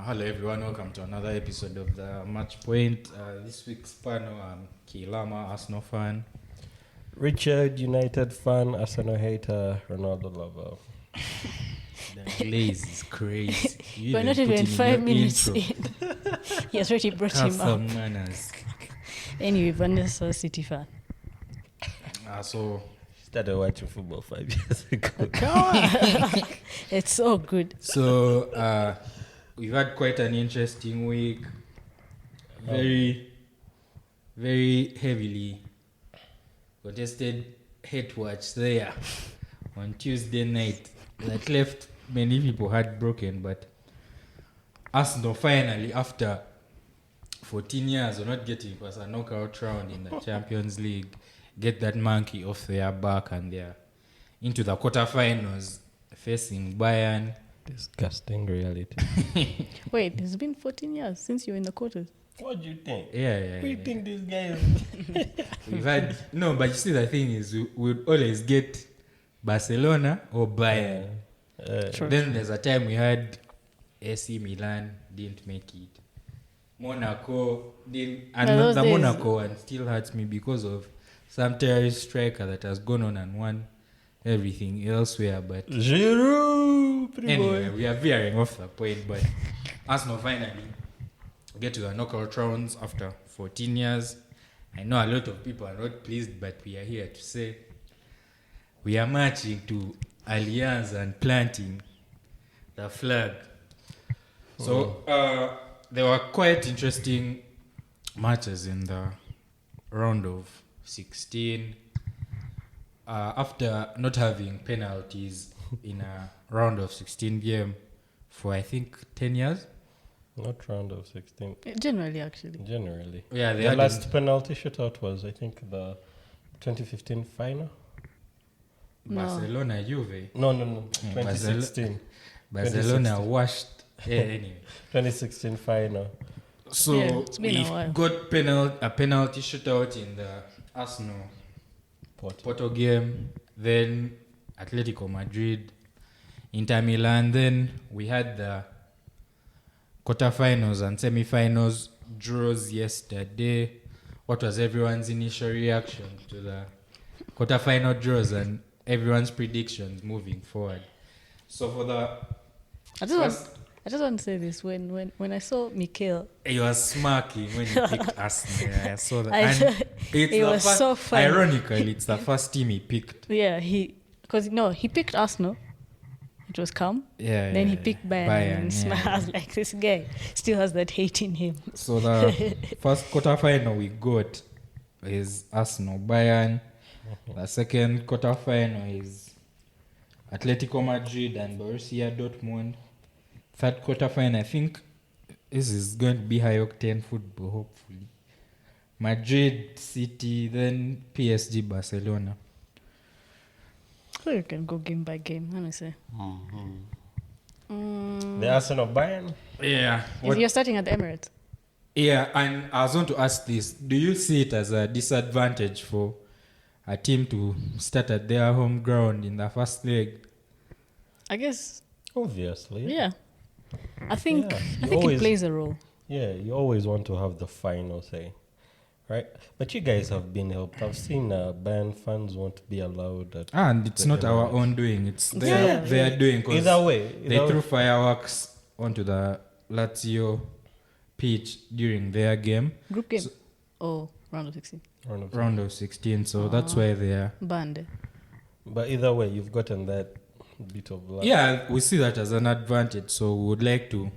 Hello everyone, welcome to another episode of the Match Point. This week's panel, I'm Kilama, Arsenal fan. Richard, United fan, Arsenal hater, Ronaldo lover. The glaze is crazy. You We're not put even in 5 minutes intro. in. He has already brought Have him some up. manners. Anyway, Vanessa, City fan. So Started watching football 5 years ago. Come on. It's so good. We've had quite an interesting week. Very, very heavily contested hate watch there on Tuesday night that left many people heartbroken, but Arsenal finally, after 14 years of not getting past a knockout round in the Champions League, get that monkey off their back and they're into the quarterfinals facing Bayern. Disgusting reality. Wait, it's been 14 years since you were in the quarters. What do you think? Yeah. What do you think these guys? We've had no, but you see the thing is we would always get Barcelona or Bayern. True. Then there's a time we had AC Milan didn't make it. Monaco didn't, and those the days- Monaco one still hurts me because of some terrorist striker that has gone on and won everything elsewhere. But Giroud, pretty anyway, boy. we are veering off the point. But Arsenal finally get to the knockout rounds after 14 years. I know a lot of people are not pleased, but we are here to say we are marching to Allianz and planting the flag. So there were quite interesting matches in the round of 16. After not having penalties in a round of 16 game for I think 10 years. Not round of 16. Generally, actually. Generally. Yeah, they The had last penalty shootout was, I think, the 2015 final. No. Barcelona, Juve. No. 2016. Barcelona 2016. washed. Yeah, anyway. 2016 final. So Yeah, it's been a we while. got a penalty shootout in the Arsenal Porto game, then Atletico Madrid, Inter Milan. Then we had the quarterfinals and semi-finals draws yesterday. What was everyone's initial reaction to the quarterfinal draws and everyone's predictions moving forward? So for the I just want to say this. When I saw Mikel, you were smirking when you picked Arsenal. Yeah, I saw that. I And saw- it's it the was first, so funny. Ironically, it's the first team he picked. yeah, he picked Arsenal. It was calm. Yeah. Then he yeah, picked Bayern, Bayern, and yeah. smiles like this guy still has that hate in him. So the first quarterfinal we got is Arsenal Bayern. The second quarterfinal is Atletico Madrid and Borussia Dortmund. Third quarterfinal, I think this is going to be high octane football, hopefully. Madrid, City, then PSG, Barcelona. So you can go game by game, honestly. The Arsenal Bayern. Yeah. You're starting at the Emirates. Yeah, and I was going to ask this. Do you see it as a disadvantage for a team to start at their home ground in the first leg? I guess, Obviously. yeah. I think Yeah, I you think always- it plays a role. Yeah, you always want to have the final say, right? But you guys have been helped. I've seen Bayern fans won't be allowed at. And it's the not our Emirates. own doing. It's Yeah. their doing. 'Cause Either way, they threw fireworks onto the Lazio pitch during their game, Group game. Round of 16. round of 16. So that's why they are. Band. But either way, you've gotten that bit of luck. Yeah, we see that as an advantage. So we would like to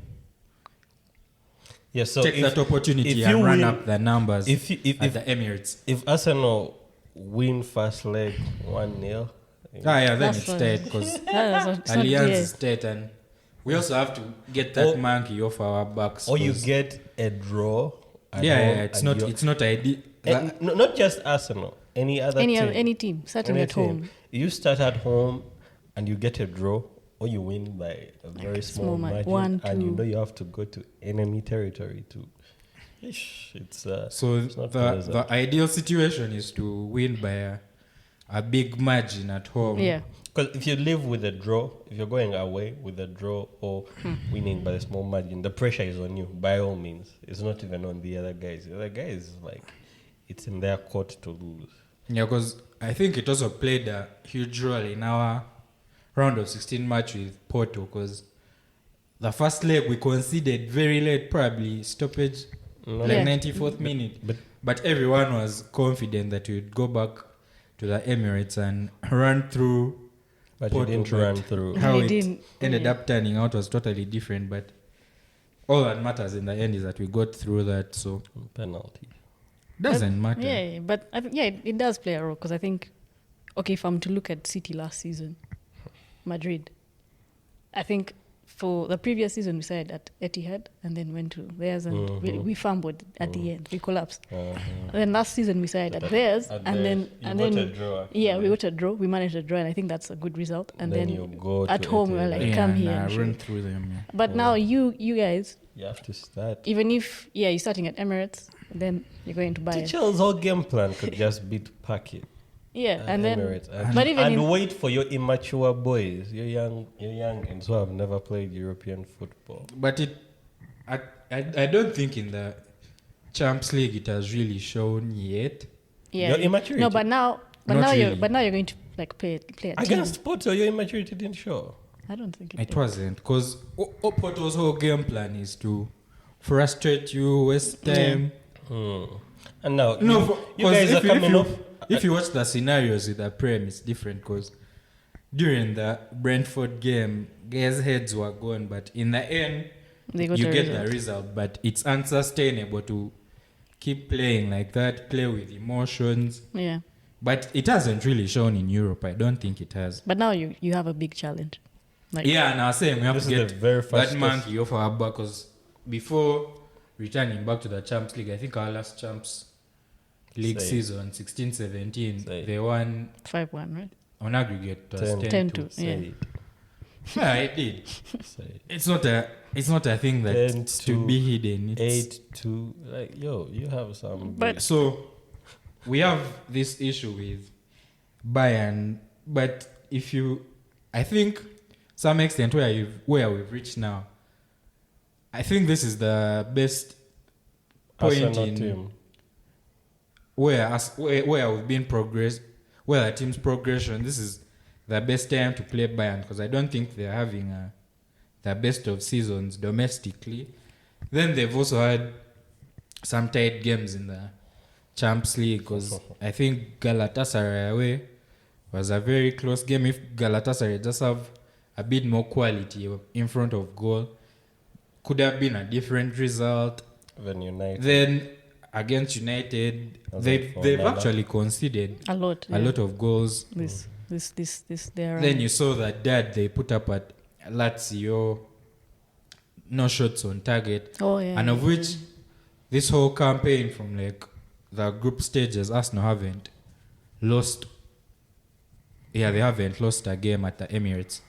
Yeah. So take that opportunity if and you run win- up the numbers if at the Emirates. if Arsenal win first leg 1-0, Then That's it's fine. tight because It's not Allianz yeah. is tight, and we also have to get that monkey off our backs. or you 'cause- get a draw. at yeah, home it's and not you're- it's not ideal. and not just Arsenal, any other team. any team starting Any at team. home. You start at home and you get a draw, or you win by a very small margin, 1-2. and you know you have to go to enemy territory to. It's So it's not the pleasant. ideal situation is to win by a big margin at home. Yeah. Because if you live with a draw, if you're going away with a draw or winning by a small margin, the pressure is on you, by all means. It's not even on the other guys. The other guys, like, it's in their court to lose. Yeah, because I think it also played a huge role in our round of 16 match with Porto, because the first leg we conceded very late, probably stoppage, like 94th minute. But everyone was confident that we would go back to the Emirates and run through. But Porto, you didn't run through. How We it didn't, ended up turning out was totally different. But all that matters in the end is that we got through that. So Penalty. doesn't matter. Yeah, but it does play a role because I think, okay, if I'm to look at City last season, Madrid, I think for the previous season we started at Etihad and then went to theirs and we fumbled at the end. We collapsed. And then last season we started at theirs and then we got a draw. We managed a draw and I think that's a good result. And then you go at home we're like, come here. And run through them. Yeah. But now you guys, you have to start. even if you're starting at Emirates, then you're going to buy it. Tuchel's whole game plan could just be to pack it. Yeah, and then Emirates but even wait for your immature boys. You're young and so have never played European football. But I don't think in the Champions League it has really shown yet. yeah, Your immaturity. no, but now really. you're going to like play a team. Against Porto, your immaturity didn't show. I don't think It wasn't, because Porto's whole game plan is to frustrate you, waste time. And now No, you guys are coming up. If you watch the scenarios with the Prem, it's different because during the Brentford game, guys' heads were gone, but in the end, They got you a get result. the result. But it's unsustainable to keep playing like that, play with emotions. Yeah, But it hasn't really shown in Europe. I don't think it has. but now you have a big challenge. Like, Yeah, and I was saying we have This to is get the very that first monkey off our back, because before returning back to the Champions League, I think our last Champions League Say it. season, 16-17, Say it. they won 5-1, right? on aggregate. It was 10-2. 10-2. Say Yeah. it. Yeah, it did. Say it. It's not a thing that's to be hidden. It's 8-2. Like, yo, you have some. But- So we have this issue with Bayern, but I think some extent where we've reached now, I think this is the best point Arsenal in team. where we've been where the team's progression. This is the best time to play Bayern, because I don't think they're having the best of seasons domestically. Then they've also had some tight games in the Champions League, because I think Galatasaray away was a very close game. If Galatasaray just have a bit more quality in front of goal, could have been a different result. Then United. Then against United, they've actually conceded A lot. a lot of goals. This. There. Then you saw that they put up at Lazio, no shots on target, Oh yeah. and of which this whole campaign from like the group stages, Arsenal haven't lost. Yeah, they haven't lost a game at the Emirates.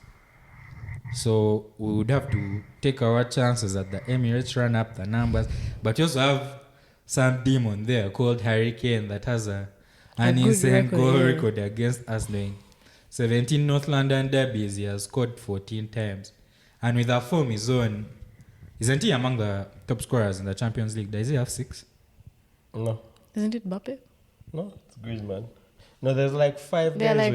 So we would have to take our chances at the Emirates, run up the numbers, but you also have some demon there called Harry Kane that has an good insane record, goal yeah. record against Arsenal. In 17 North London derbies, he has scored 14 times. And with a form his own, isn't he among the top scorers in the Champions League? Does he have 6? No. Isn't it Mbappe? No, it's Griezmann. No, there's like 5 They're guys like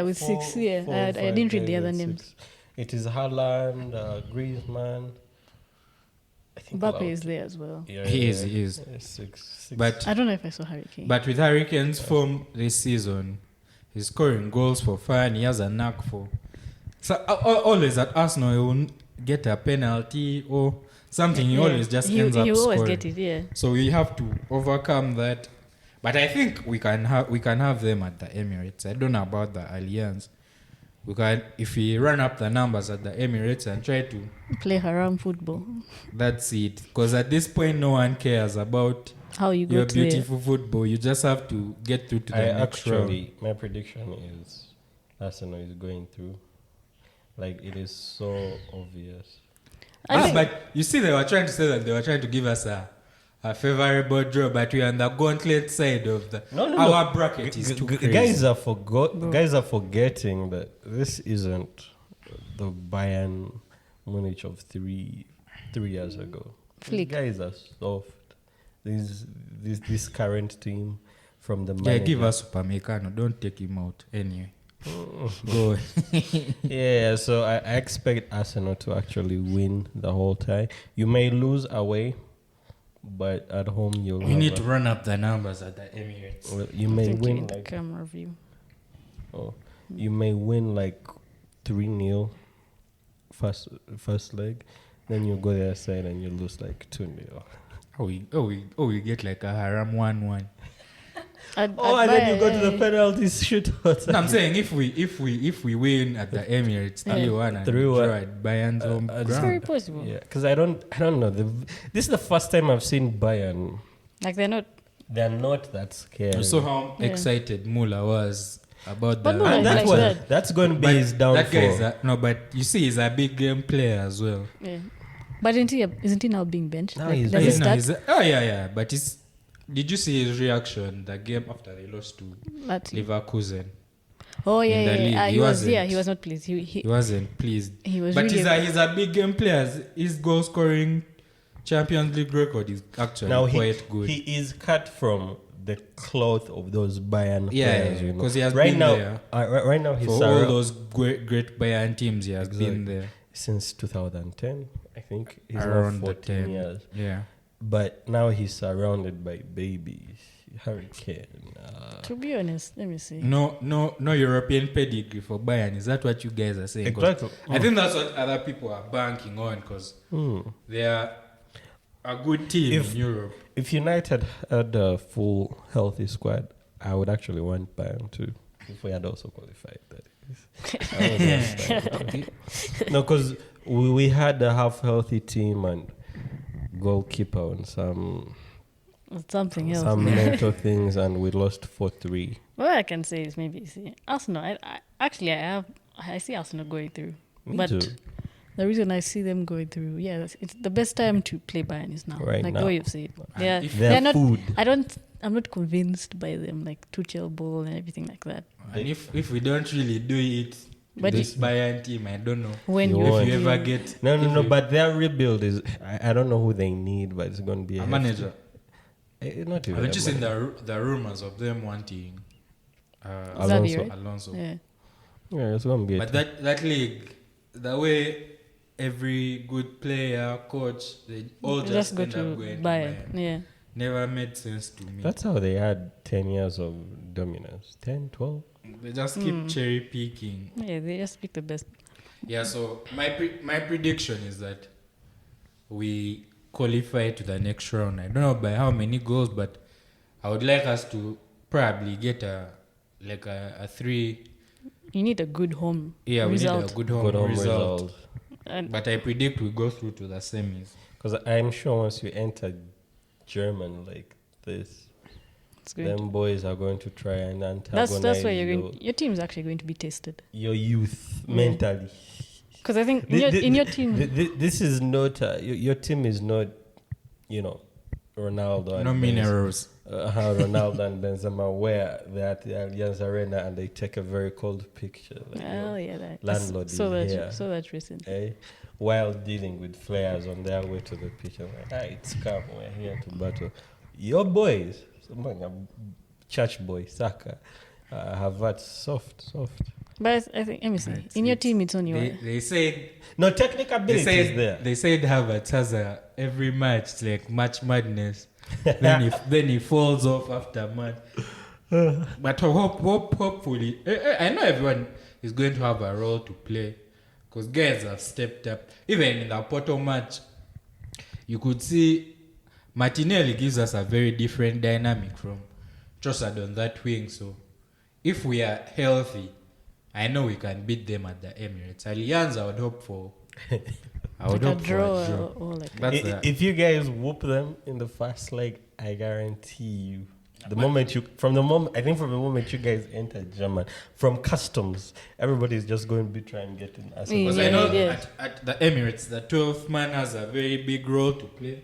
with 6. Yeah, I didn't read the other names. 6. It is Haaland, Griezmann. I think Mbappe Laut- is there as well. Yeah, He yeah, is. yeah, 6. But I don't know if I saw Harry Kane. But with Harry Kane's form this season, he's scoring goals for fun. He has a knack for. So always at Arsenal, he will get a penalty or something. He always just ends up he always scoring. get it. Yeah. So we have to overcome that. But I think we can have them at the Emirates. I don't know about the Allianz. We can, if we run up the numbers at the Emirates and try to. Play haram football. That's it. Because at this point, no one cares about How you your got there. beautiful football. You just have to get through to the next round. My prediction is Arsenal is going through. Like, it is so obvious. I think- But you see, they were trying to say that they were trying to give us a a favorable draw, but we are on the gauntlet side of the. No. Our bracket is too crazy. Guys are forgetting that this isn't the Bayern Munich of three years ago. Flick. These guys are soft. This current team from the Yeah, manager. give us Upamecano. Don't take him out anyway. Go. Yeah, so I expect Arsenal to actually win the whole tie. You may lose away, but at home you'll. We need to run up the numbers at the Emirates. Well, you may win the like. camera view. You may win like 3-0 first leg, then you go the other side and you lose like 2-0. We get like a haram 1-1. And then you go to the penalties shootout. No, I'm saying if we win at the Emirates 3-1 and 3-1. draw at Bayern's home It's very ground. possible. Yeah, because I don't know. This is the first time I've seen Bayern. Like they're not. They're not that scared. You saw how excited Muller was about But the. no, and like that's going to be But his downfall. that guy is but you see, he's a big game player as well. Yeah. But isn't he now being benched? No, Like, he's does he benched. start? But did you see his reaction the game after they lost to Leverkusen? Oh in the yeah. league? He was. Yeah, he was not pleased. He wasn't pleased. He was. But really he's a big game player. His goal scoring Champions League record is actually now quite good. He is cut from the cloth of those Bayern players. You know? Because he has right been now, there right now he's for all those great Bayern teams. He has been there since 2010. I think he's around now the 14 10 years. Yeah. But now he's surrounded by babies. Hurricane. To be honest, let me see. No European pedigree for Bayern. Is that what you guys are saying? 'Cause Exactly. I think that's what other people are banking on because they are a good team in Europe. If United had a full healthy squad, I would actually want Bayern too. If we had also qualified, that is. No, because we had a half healthy team and goalkeeper and Something else. some mental things, and we lost 4-3. What I can say is maybe Arsenal. I see Arsenal going through. Me too. The reason I see them going through, it's the best time to play Bayern is now. Right like now. the way you've said, They're not. food. I'm not convinced by them, like Tuchel ball and everything like that. And if we don't really do it, But this Bayern team, I don't know When You you won't. if you ever get No, but their rebuild is. I don't know who they need, but it's going to be a manager. Not even. Haven't you a seen manager. the rumors of them wanting Alonso. right? Alonso? Yeah. Yeah, it's going to be. But that league, the way every good player, coach, they all just go end to up going Bayern. to Bayern. Yeah. Never made sense to me. That's how they had 10 years of dominance. 10, 12. They just keep cherry picking. Yeah, they just pick the best. Yeah, so my prediction is that we qualify to the next round. I don't know by how many goals, but I would like us to probably get a 3. You need a good home Yeah, result. we need a good home result. And But I predict we go through to the semis. Because I'm sure once you enter German like this, it's good. them boys are going to try and antagonize That's where your team is actually going to be tested. your youth mentally. Because I think in your team, This is not, your team is not, Ronaldo and No minerals. How Ronaldo and Benzema where they're at the Allianz Arena and they take a very cold picture. landlord is here. So that recently. While dealing with players on their way to the pitch. I'm like, it's calm, we're here to battle. Your boys, church boy, Saka, have that soft. But I think, let me see. In your team, it's only one. They said No, technical ability is there. They said Havertz has every match, it's like match madness. then he falls off after match. But hopefully, I know everyone is going to have a role to play because guys have stepped up. Even in the Porto match, you could see Martinelli gives us a very different dynamic from Trossard on that wing. So if we are healthy, I know we can beat them at the Emirates. Allianz, I would hope for. I would hope Like a draw for a draw. or like If you guys whoop them in the first leg, I guarantee you. From the moment you guys enter German, from customs, everybody's just going to be trying to get in. Because I know at the Emirates, the 12th man has a very big role to play.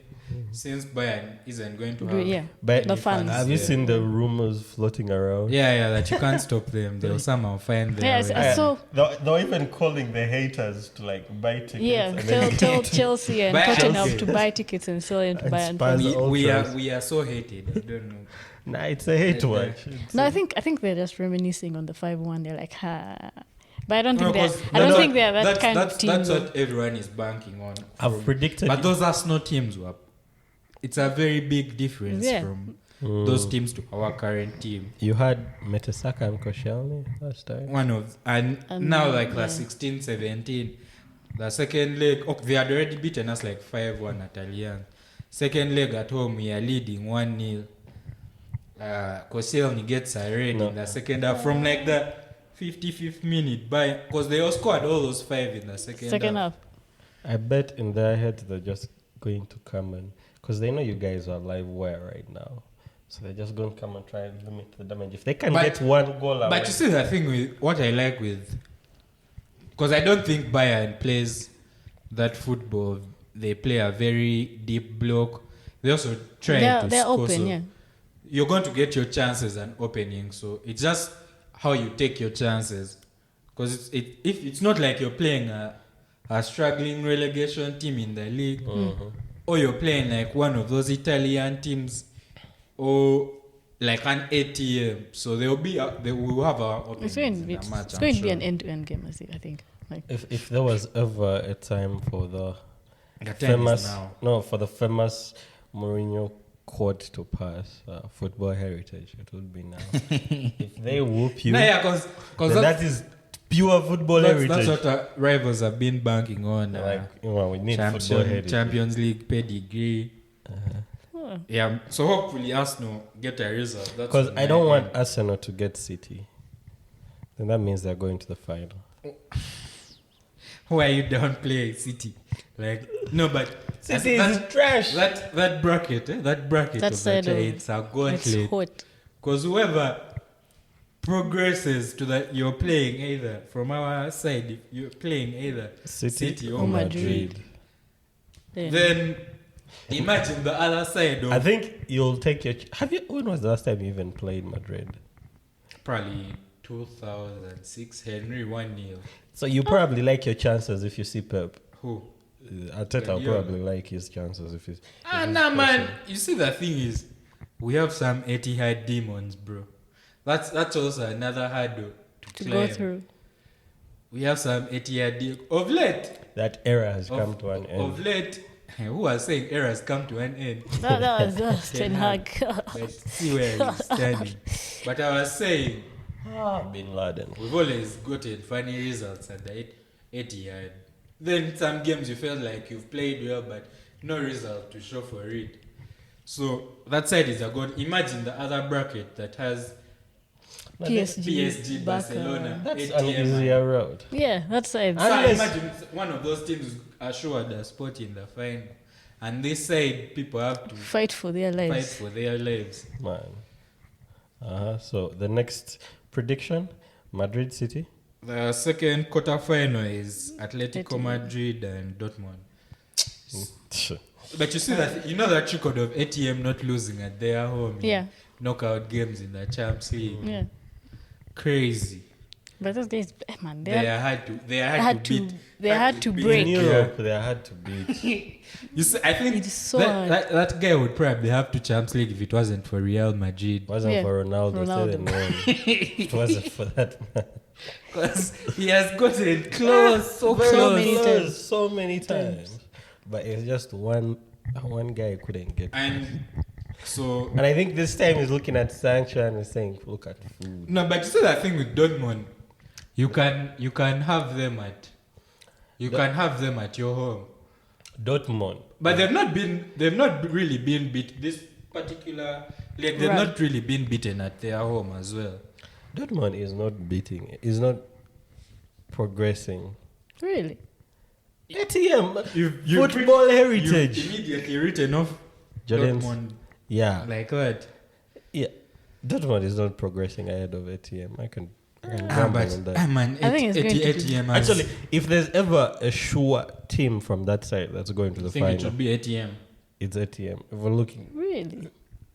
since Bayern isn't going to have Yeah. But The fans. have you seen the rumors floating around? Yeah, that you can't stop them. They'll somehow find their Yes, way. so They're even calling the haters to like buy tickets. yeah, and then tell Chelsea and Buy Tottenham Chelsea. to buy tickets and sell it to And Bayern Spurs fans. We are so hated. I don't know. Nah, it's a hate watch. No, I think they're just reminiscing on the 5-1. They're like, ha. But I don't think No, they're. 'cause I don't that's think what- they're that that's- kind that's, of team. That's though. what everyone is banking on. I've predicted. But those Arsenal teams were. It's a very big difference Yeah. from those teams to our current team. You had Metasaka and Koscielny last time. And now like yeah. the 16, 17, the second leg. Oh, they had already beaten us like 5-1 at Allianz. Second leg at home, we are leading 1-0. Koscielny gets a red in the second half from like the 55th minute because they all scored all those 5 in the second half. I bet in their heads they're just going to come and because they know you guys are live wire right now, so they're just going to come and try and limit the damage. If they can get one goal, But you see the thing with what I like with, because I don't think Bayern plays that football. They play a very deep block. They also try to They're score. open, So yeah. you're going to get your chances and opening. So it's just how you take your chances. Because if it's not like you're playing a struggling relegation team in the league, or you're playing like one of those Italian teams, or like an ATM. So they will have our openings in the match. It's going to be an end-to-end game, I think. Like, if there was ever a time for the The time is famous now. for the famous Mourinho quote to pass football heritage, it would be now. If they whoop you, No, yeah, because then that is pure football heritage. that's what our rivals have been banking on. We need football heritage. Champions League pedigree. oh, Yeah, so hopefully Arsenal get a result. Because I don't want Arsenal to get City. Then that means they're going to the final. Why you downplay City? Like no, but City is trash. That bracket, that bracket That of side the of- it's a it's gauntlet. hot. Because whoever progresses to that, you're playing either from our side. If you're playing either City or Or Madrid. Madrid. Yeah. Then imagine the other side of I think you'll take your. When was the last time you even played Madrid? probably 2006 Henry 1-0. So you probably like your chances if you see Pep. Who? Arteta will Guardiola. probably like his chances if he's. Nah, man. You see, the thing is, we have some Etihad demons, bro. That's also another hurdle to To climb. go through. We have some Etihad of late. That era has come to an end. Of late, who was saying era has come to an end? That was Ten Hag. But see where he's standing. But I was saying, Bin Laden. we've always gotten funny results at the Etihad. Then some games you felt like you've played well, but no result to show for it. So that side is a good. Imagine the other bracket that has PSG, Barca. Barcelona, That's ATM. an easier road. Yeah, that's it. So Unless- imagine one of those teams assured a spot in the final, and this side people have to Fight for their fight lives. for their lives. Man. So the next prediction, Madrid City. The second quarterfinal is Atletico Atletico. Madrid and Dortmund. But you see that that record of ATM not losing at their home in Yeah. knockout games in the Champions League. Yeah. Crazy. But those guys, man, They had to beat. had to beat. break. In Europe, they had to beat. You see, I think It is so hard. that guy would probably have to Champions League if it wasn't for Real Madrid. Wasn't Yeah, for Ronaldo. Ronaldo. Said it, it wasn't for that man. Because he has gotten close, so Very close. many times. So many times. But it's just one guy couldn't get. And so And I think this time he's looking at Sancho and he's saying, look at food. no, but you see that thing with Dortmund, you can have them at your home, Dortmund. but they've not really been beat this particular league. They've Right. not really been beaten at their home as well. Dortmund is not beating. Is not progressing. Really? ATM. You Football heritage. You immediately written off Jordan's- Dortmund Yeah. like that. Yeah. Dortmund is not progressing ahead of ATM. I can gamble on that. Man, I think it's going to be- ATM has- Actually, if there's ever a sure team from that side that's going to the I think it final, should be ATM. it's ATM. If we're looking Really?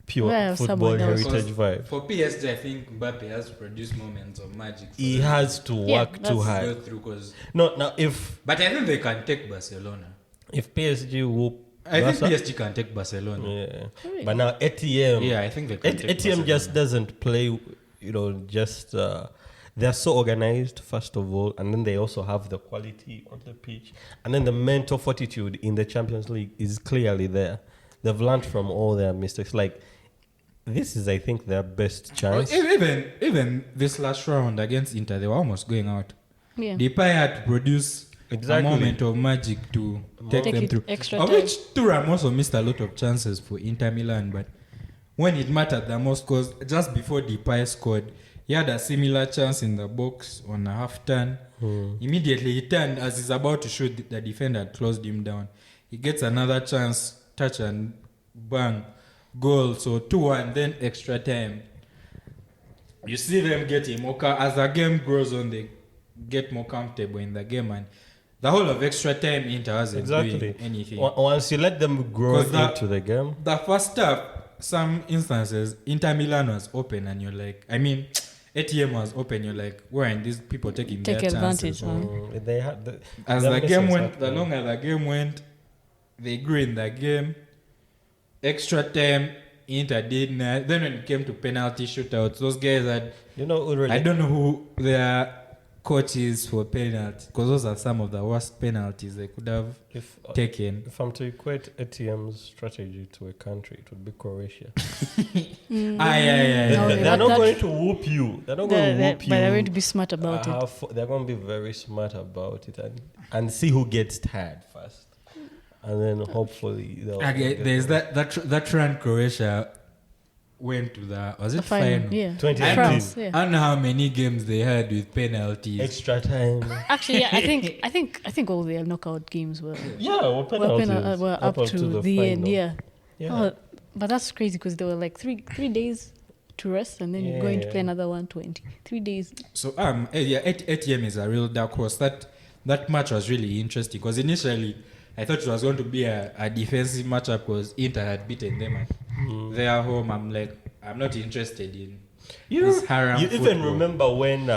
pure Well, football someone else. heritage vibe, For PSG, I think Mbappe has produced moments of magic. for he them has to Yeah, work too that's- to hard. go through 'cause- No, now if but I think they can take Barcelona. PSG whoop, I think Barca- PSG can take Barcelona. yeah. Really? But now ATM, Yeah, I think they can take ATM just Barcelona. doesn't play. Just they're so organized first of all, and then they also have the quality on the pitch, and then the mental fortitude in the Champions League is clearly there. They've learned from all their mistakes. Like this is, I think, their best chance. Even this last round against Inter, they were almost going out. Yeah. Depay had to produce Exactly. a moment of magic to take Take them it through. extra Of time. which Thuram also missed a lot of chances for Inter Milan, but when it mattered the most, because just before Depay scored, he had a similar chance in the box on a half turn. Immediately he turned as he's about to shoot, the defender had closed him down. He gets another chance, touch and bang, goal. So 2-1, then extra time. You see them getting more as the game grows on, they get more comfortable in the game, and the whole of extra time Inter hasn't Exactly. doing anything. Once you let them grow 'Cause that- into the game, The first half, some instances, Inter Milan was open, and you're like, I mean, ATM was open. You're like, where are these people taking Take their advantage, chances? huh? they had As their the game mistakes went, the happened. longer the game went, they grew in the game. Extra time, Inter did not. Then when it came to penalty shootouts, those guys had. Already. I don't know who their coach is for penalty, because those are some of the worst penalties they could have If taken. if I'm to equate ATM's strategy to a country, it would be Croatia. Yeah. No, They're but not that- going to whoop you. They're not going to whoop you. But they're going to be smart about it. They're going to be very smart about it and see who gets tired first, and then hopefully they'll. Okay, there's that run Croatia went to the The final, yeah. 2018. France, yeah. I don't know how many games they had with penalties. Extra time. Actually, yeah, I think all their knockout games were Yeah, penalties. were up to the end. final. Yeah. Yeah. Oh, but that's crazy because there were like three days to rest, and then you're going to play another 120. 3 days. So ATM is a real dark horse. That match was really interesting because initially I thought it was going to be a defensive matchup because Inter had beaten them at their home. I'm like, I'm not interested in this haram You even football. remember when?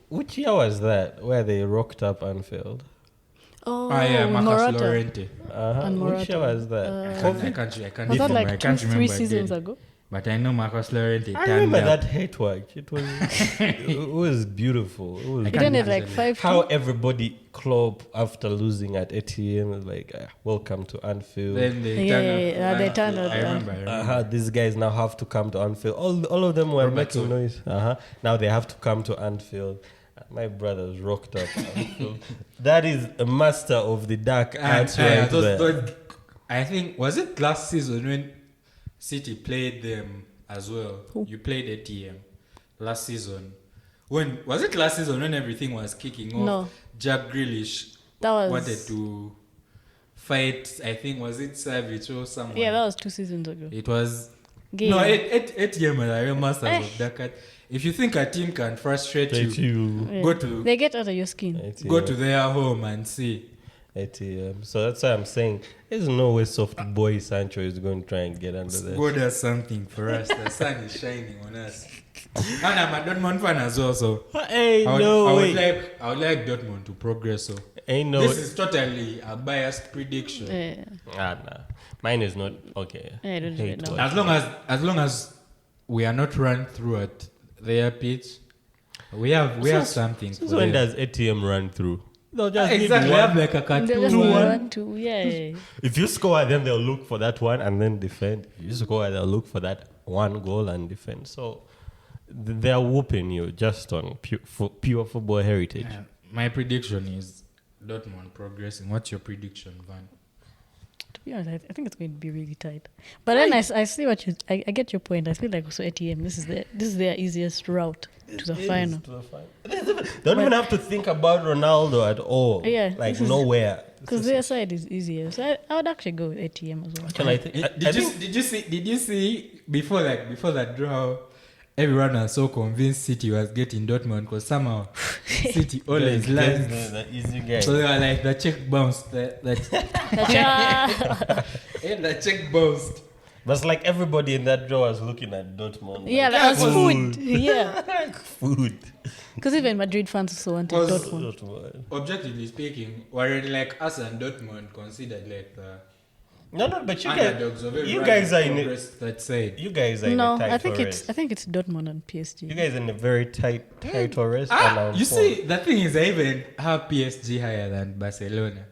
Which year was that? Where they rocked up Anfield? Oh, yeah, Marcus Morata. Llorente. And Which year Morata. was that? I can't Was that remember. like I can't 3 remember seasons again. ago? But I know Marcus Llorente. I turned remember up. that hate watch. It was it was beautiful. It was He can't didn't have like imagine 5 how everybody Klopp after losing at ATM was like, welcome to Anfield. Then they Yeah, turned up. yeah, yeah, they turned up, I remember. These guys now have to come to Anfield. All of them were making noise. Now they have to come to Anfield. My brothers rocked up Anfield. That is a master of the dark arts right there. I think, was it last season when City played them as well? Who? You played ATM last season. Was it last season when everything was kicking off? No. Jack Grealish That was wanted to fight, I think, was it Savage or someone? Yeah, that was 2 seasons ago. It was... Game. No, ATM are the real masters Eh. of dark art. If you think a team can frustrate you, Yeah. go to They get out of your skin. ATM. go to their home and see. ATM. So that's why I'm saying there's no way soft boy Sancho is going to try and get under there. God does something for us. The sun is shining on us. And I'm a Dortmund fan as well, so Hey, I no would way. like Dortmund to progress. So Ain't no. this is totally a biased prediction. Yeah. Nah. Mine is not okay. Yeah, I don't do Hate it now. watch. As long as we are not run through at their pitch, we have something. Since for when them. does ATM run through? They'll just need Exactly, we one. have like a They cartoon. just 2-1. want to, yeah. If you score, then they'll look for that one and then defend. If you score, they'll look for that one goal and defend. So they're whooping you just on pure football heritage. My prediction is Dortmund progressing. What's your prediction, Van? To be honest, I think it's going to be really tight. But then I see what you... I get your point. I feel like also ATM, this is their easiest route to the final. They don't even have to think about Ronaldo at all. Yeah, Like this is- nowhere. Because their side is easier. So I would actually go with ATM as well. Actually, I think Did you see before that draw? everyone was so convinced City was getting Dortmund because somehow City always lands. The easy guy. So they were like, the check bounced. The check bounced. But it's like everybody in that draw was looking at Dortmund. Yeah, like food. Yeah. Like food. Because even Madrid fans also wanted 'Cause- Dortmund. Objectively speaking, were like us and Dortmund considered like the No, but underdogs of you guys are in progress that side. You guys are in No, a tight I think race. it's Dortmund and PSG. You guys are in a very tight race. You see, the thing is, I even have PSG higher than Barcelona.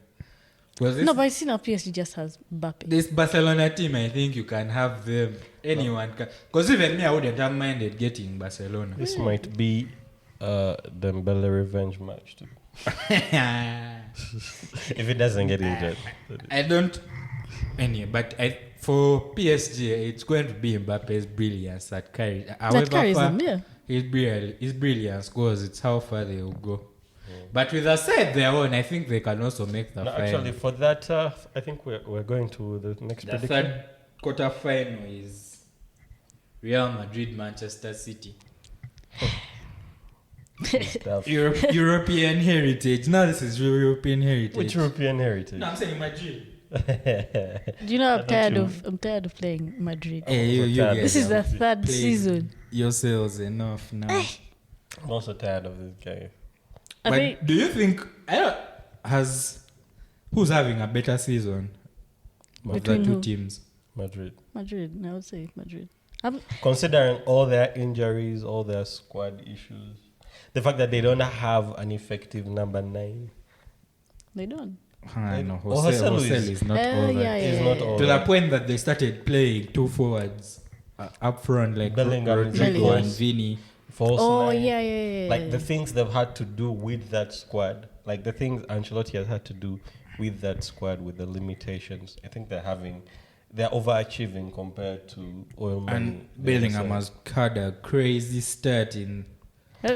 Because No, but I see now PSG just has Mbappe. this Barcelona team, I think you can have them. Anyone can. Because even me, I wouldn't have minded getting Barcelona. This might be Dembele revenge match too. If it doesn't get injured. I don't. Anyway, but for PSG, it's going to be Mbappe's brilliance that carries. That carries them, yeah. His brilliance goes. It's how far they will go. But with a side their own, I think they can also make the No, final. actually, for that, I think we're going to the next The prediction. third quarter final is Real Madrid, Manchester City. Stuff. European heritage. Now this is European heritage. Which European heritage? No, I'm saying Madrid. Do you know I'm tired of playing Madrid. Hey, you tired. guys This is are the third playing season. yourselves enough now. I'm also tired of this guy. I But think do you think who's having a better season of the Between two who? teams? Madrid. Madrid. I would say Madrid. Considering all their injuries, all their squad issues, the fact that they don't have an effective number 9. They don't. No, Joselu is not over. It's not all To the right. point that they started playing two forwards up front, like Bellingham and Rodrigo Bellingham. and Vini. False Oh, 9. yeah. Like the things they've had to do with that squad, like the things Ancelotti has had to do with that squad, with the limitations. I think they're overachieving compared to oil money. And Bellingham has had a crazy start in.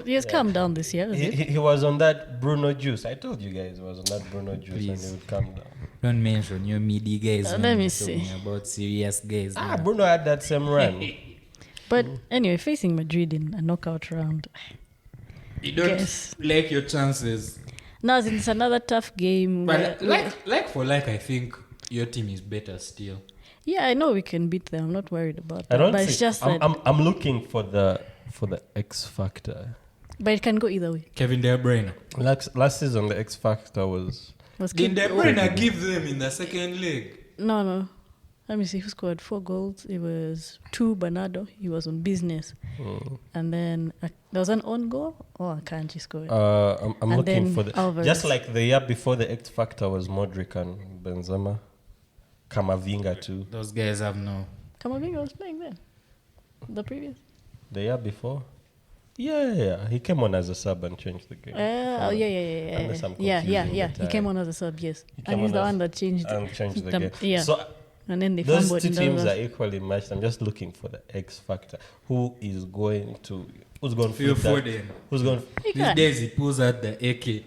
He has calmed down this year, has it? He was on that Bruno juice. I told you guys he was on that Bruno juice and Please. he would come down. Don't mention your midi guys. when let me you're see. talking about serious guys. now. Bruno had that same run. But anyway, facing Madrid in a knockout round. You don't Yes. like your chances. Now it's another tough game. But like, I think your team is better still. Yeah, I know we can beat them. I'm not worried about I that. don't But think, it's just I'm, that. I'm looking for the X factor. But it can go either way. Kevin De Bruyne. Last season the X factor was Did De Bruyne give them in the second leg? No. Let me see who scored 4 goals. It was 2 Bernardo. He was on business. And then there was an own goal. Oh, Akanji scored. I'm And looking then for the Alvarez. just like the year before the X factor was Modric and Benzema, Camavinga too. Those guys have no. Camavinga was playing then. The previous. The year before, yeah, he came on as a sub and changed the game. Yeah. Unless I'm confusing the He came time. on as a sub, yes. came And he's on the as- one that changed And changed the them- game. Yeah. So And then they those fumbled two in the teams last- are equally matched. I'm just looking for the X factor. Who's going to Phil flip that? Foden. Who's going? He These can. days he pulls out the AK. He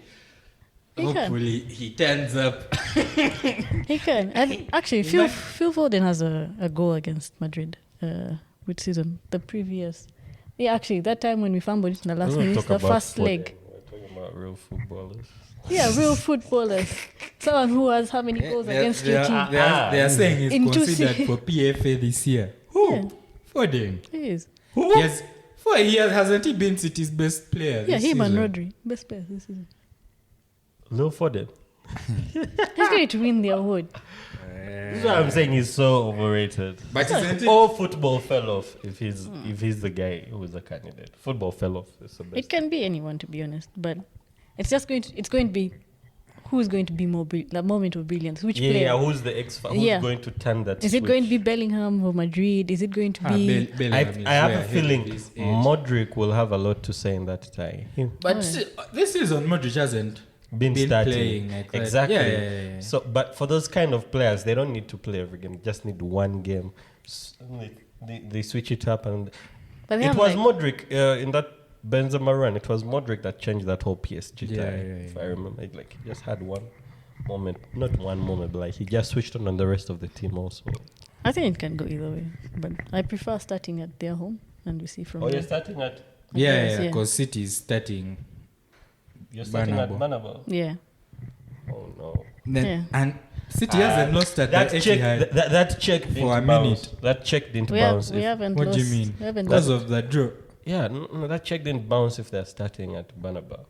can. Hopefully he turns up. He can. And actually, Phil Foden has a goal against Madrid. Which season? The previous. Yeah, actually, that time when we fumbled it in the last We're not minute, talking the about first Foden. leg. We're talking about real footballers. Yeah, real footballers. Someone who has how many goals against your team? They are saying he's In considered 2C. for PFA this year. Who? Yeah. Foden. He is. Hasn't he been City's best player Yeah, this him season? and Rodri. Best players this season. Lil Foden. He's going to win the award. This is what I'm saying. He's so overrated. But isn't it? All football fell off if he's the guy who is the candidate. Football fell off. It's the best. It can be anyone, to be honest, but it's going to be who's going to be more the moment of brilliance. Which player? Yeah, who's the X? Who's Yeah. going to turn that? Is it going to be switch? Bellingham or Madrid? Is it going to be? Bellingham is I have way a ahead feeling of his age. Modric will have a lot to say in that tie. But Oh, see, this season Modric hasn't Been starting. playing like that. Exactly. Yeah. So, but for those kind of players, they don't need to play every game. They just need one game. They switch it up, and But they it have was like- Modric in that Benzema run. It was Modric that changed that whole PSG tie. If I remember, like he just had one moment, not one moment, but like he just switched on the rest of the team also. I think it can go either way, but I prefer starting at their home and we see from You're there. starting at Yeah, because City is starting. at Bernabeu. Yeah. Oh no. Then, Yeah. And City hasn't lost at the Etihad That check didn't for a bounce. minute. That check didn't We bounce. haven't What lost. do you mean? We haven't Because lost. of the draw. Yeah, no, that check didn't bounce if they're starting at Bernabeu.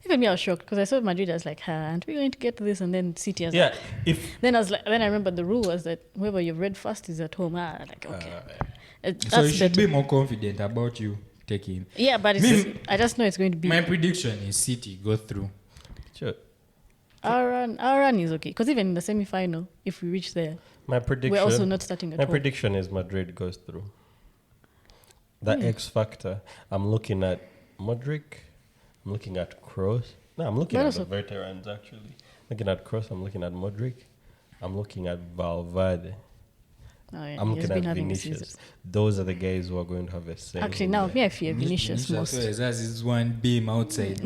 Even me, I was shocked because I saw Madrid. I was like, aren't we going to get to this? And then City was Yeah, like, if then I remember the rule was that whoever you've read first is at home. Like, okay. So you That's should better. be more confident about you taking. Yeah, but I just know it's going to be. My prediction is City go through. sure. Our run is okay. Because even in the semi-final, if we reach there, My prediction. we're also not starting at My home. prediction is Madrid goes through. The X factor. I'm looking at Modric. I'm looking at Kroos. No, I'm looking But at the also- veterans actually. Looking at Kroos. I'm looking at Modric. I'm looking at Valverde. Oh, yeah. I'm He's looking been at having Vinicius. seasons. Those are the guys who are going to have a say. Actually, in now the- me, I fear Vinicius most. As is one beam outside.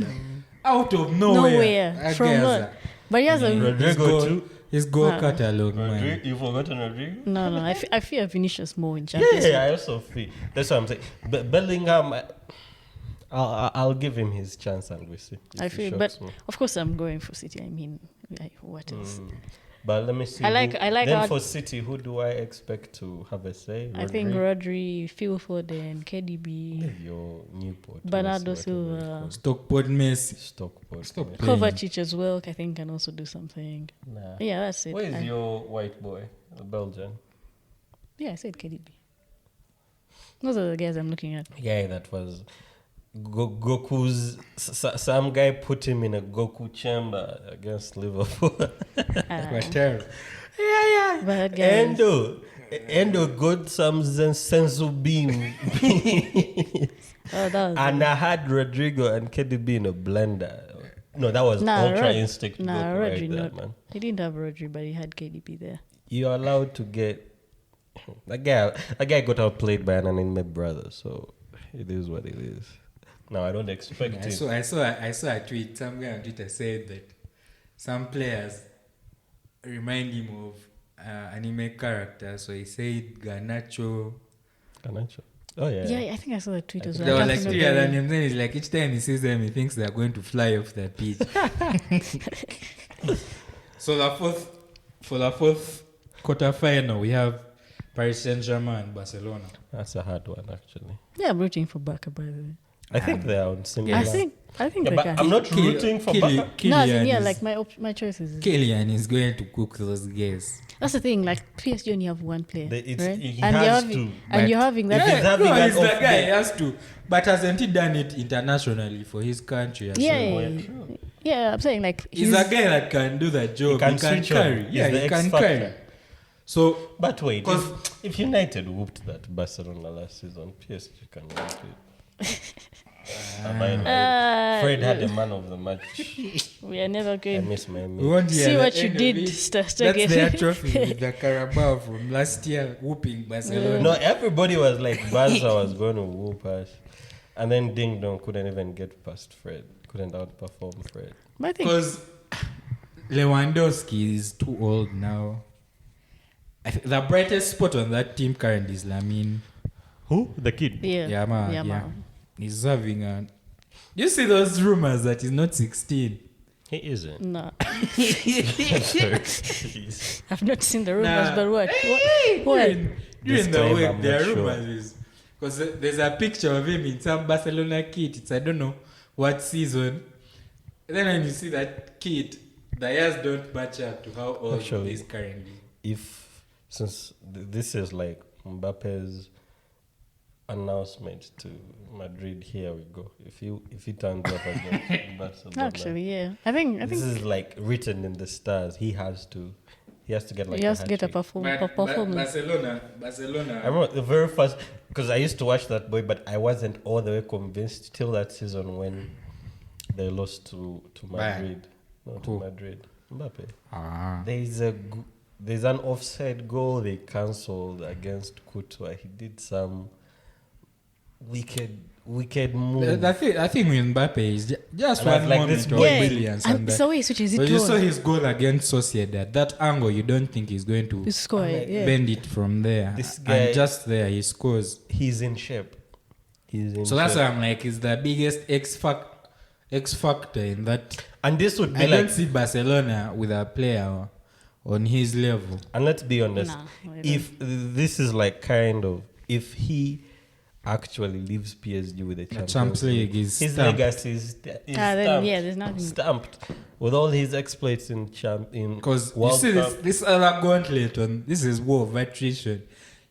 Out of nowhere. Nowhere. That From guy has what? But he has a. his Rodrigo goal, too. his goal Nah. catalog, man. You forgotten Rodrigo? No, I fear Vinicius more in Champions Yeah, League. I also feel. That's what I'm saying. But Bellingham, I'll give him his chance and we see. if I he feel, shocks but me. of course I'm going for City. I mean, what else? But let me see. I like Then how- for City, who do I expect to have a say? I think Rodri, Phil Foden, KDB, Your Newport. Bernardo Messi, Silva. whatever it's Stockport Messi. called. Stockport. Stop Messi. playing. Kovacic as well. I think can also do something. Nah. Yeah, that's it. Where is your white boy? The Belgian. Yeah, I said KDB. Those are the guys I'm looking at. Yeah, that was Goku's. Some guy put him in a Goku chamber against Liverpool. Quatero. But guys, Endo got some sensu beam. oh, that was And I had Rodrigo and KDB in a blender. No, that was Ultra Instinct Goku Rodri, right there, not. man. He didn't have Rodri, but he had KDB there. You're allowed to get... That guy got outplayed by an anime brother, so it is what it is. Now, I don't expect it. I saw a tweet. Some guy on Twitter said that some players remind him of anime characters. So he said Garnacho. Garnacho. Oh, yeah. Yeah, I think I saw the tweet as well. There I were can't like remember three other the name. names. Then he's like, each time he sees them, he thinks they're going to fly off the pitch. So for the fourth quarterfinal, we have Paris Saint-Germain and Barcelona. That's a hard one, actually. Yeah, I'm rooting for Barca, by the way. I think they are on similar... I think Yeah, they but can. I'm not rooting for Barca. No, as in, Kylian yeah, is- like my choices. Kylian is going to cook those guys. That's the thing. Like PSG only have one player, It's- right? he and has you're having, to, and but you're having if that. he's having no, an he's the off guy. day- He has to. But hasn't he done it internationally for his country as Yeah, well? yeah, yeah. I'm saying like He's a guy that can do the job. can He can switch on. carry. He's Yeah, the he X can factor. carry. So, But wait, 'Cause- if United whooped that Barcelona last season, PSG can whoop it. Am I right? Fred had a man of the match. we are never I going. miss my we mate. won't hear See the what you end of did, it. Stegen. That's their trophy with the Carabao from last year, whooping Barcelona. No, everybody was like, Barca was going to whoop us. And then Ding Dong couldn't even get past Fred. Couldn't outperform Fred. But I think Because Lewandowski is too old now. The brightest spot on that team currently is Lamine. Who? The kid. yeah, Yeah. man. He's having a... You see those rumors that he's not 16? He isn't. No, Jeez. I've not seen the rumors, Nah. but what? What? During the Disclaimer, week, I'm there are not sure. rumors. Because there's a picture of him in some Barcelona kit. It's I don't know what season. Then when you see that kit, the years don't match up to how old Actually, he is currently. Since this is like Mbappe's announcement to Madrid, here we go. If he turns up against Barcelona, Actually, yeah. I think this is like written in the stars. He has to get like he has to get a But performance. I remember the very first, because I used to watch that boy, but I wasn't all the way convinced till that season when they lost to Madrid. No, to Who? Madrid. Mbappe. Ah. There's an offside goal they cancelled against Courtois. He did some wicked move. The thing with Mbappe is just And I was one like, moment this of boy- Yeah, brilliance. and that. so he switches But it you saw on. his goal against Sociedad. That angle, you don't think he's going to You score it, yeah. bend it from there. This guy- And just there, he scores. He's in shape. He's in So that's shape. why I'm like, is the biggest X factor in that. And this would be I like, don't see Barcelona with a player on his level. and let's be honest, Nah, I don't. if this is like kind of, if he actually leaves PSG with the Champions League is his stamped. legacy is Then, stamped, yeah, there's nothing. stamped with all his exploits in Because you World see Cup. this other gauntlet on this is war of attrition.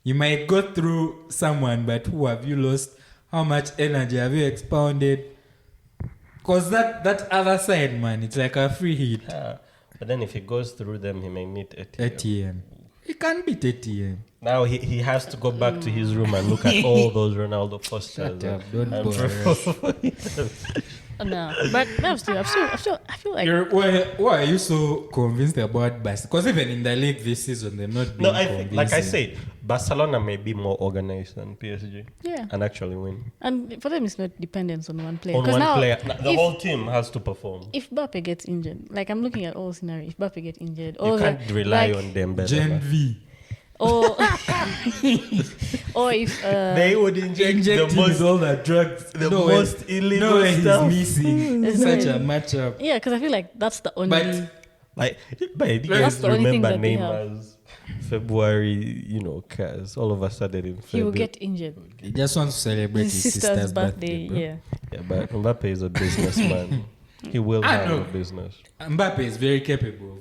You might go through someone, but who have you lost? How much energy have you expounded? Because that other side, man, it's like a free hit. Yeah. But then if he goes through them, he may meet ATM. ATM. He can't beat ATM. Now he has to go back to his room and look at all those Ronaldo posters. Shut up, don't and bore No, but no, still, I feel like Why are you so convinced about Barca? Because even in the league this season, they're not being No, I think, like I convincing. said, Barcelona may be more organized than PSG yeah, and actually win. and for them it's not dependence on one player. On 'Cause one now, player, the if- whole team has to perform. If Mbappe gets injured, like I'm looking at all scenarios, if Mbappe gets injured, You or can't rely like, on them better. Gen V. or or if They would inject Inject the him most, with all the drugs. the No way- most illegal no way stuff. he's missing There's no such way. a matchup. yeah, because I feel like that's the only. But Like, but you That's guys the only thing remember that they have. Neymar's February, cause all of a sudden in he will February. get injured. he just wants to celebrate His his sister's birthday. bro. Yeah, Yeah, but Mbappe is a businessman. He will I have know. a business. Mbappe is very capable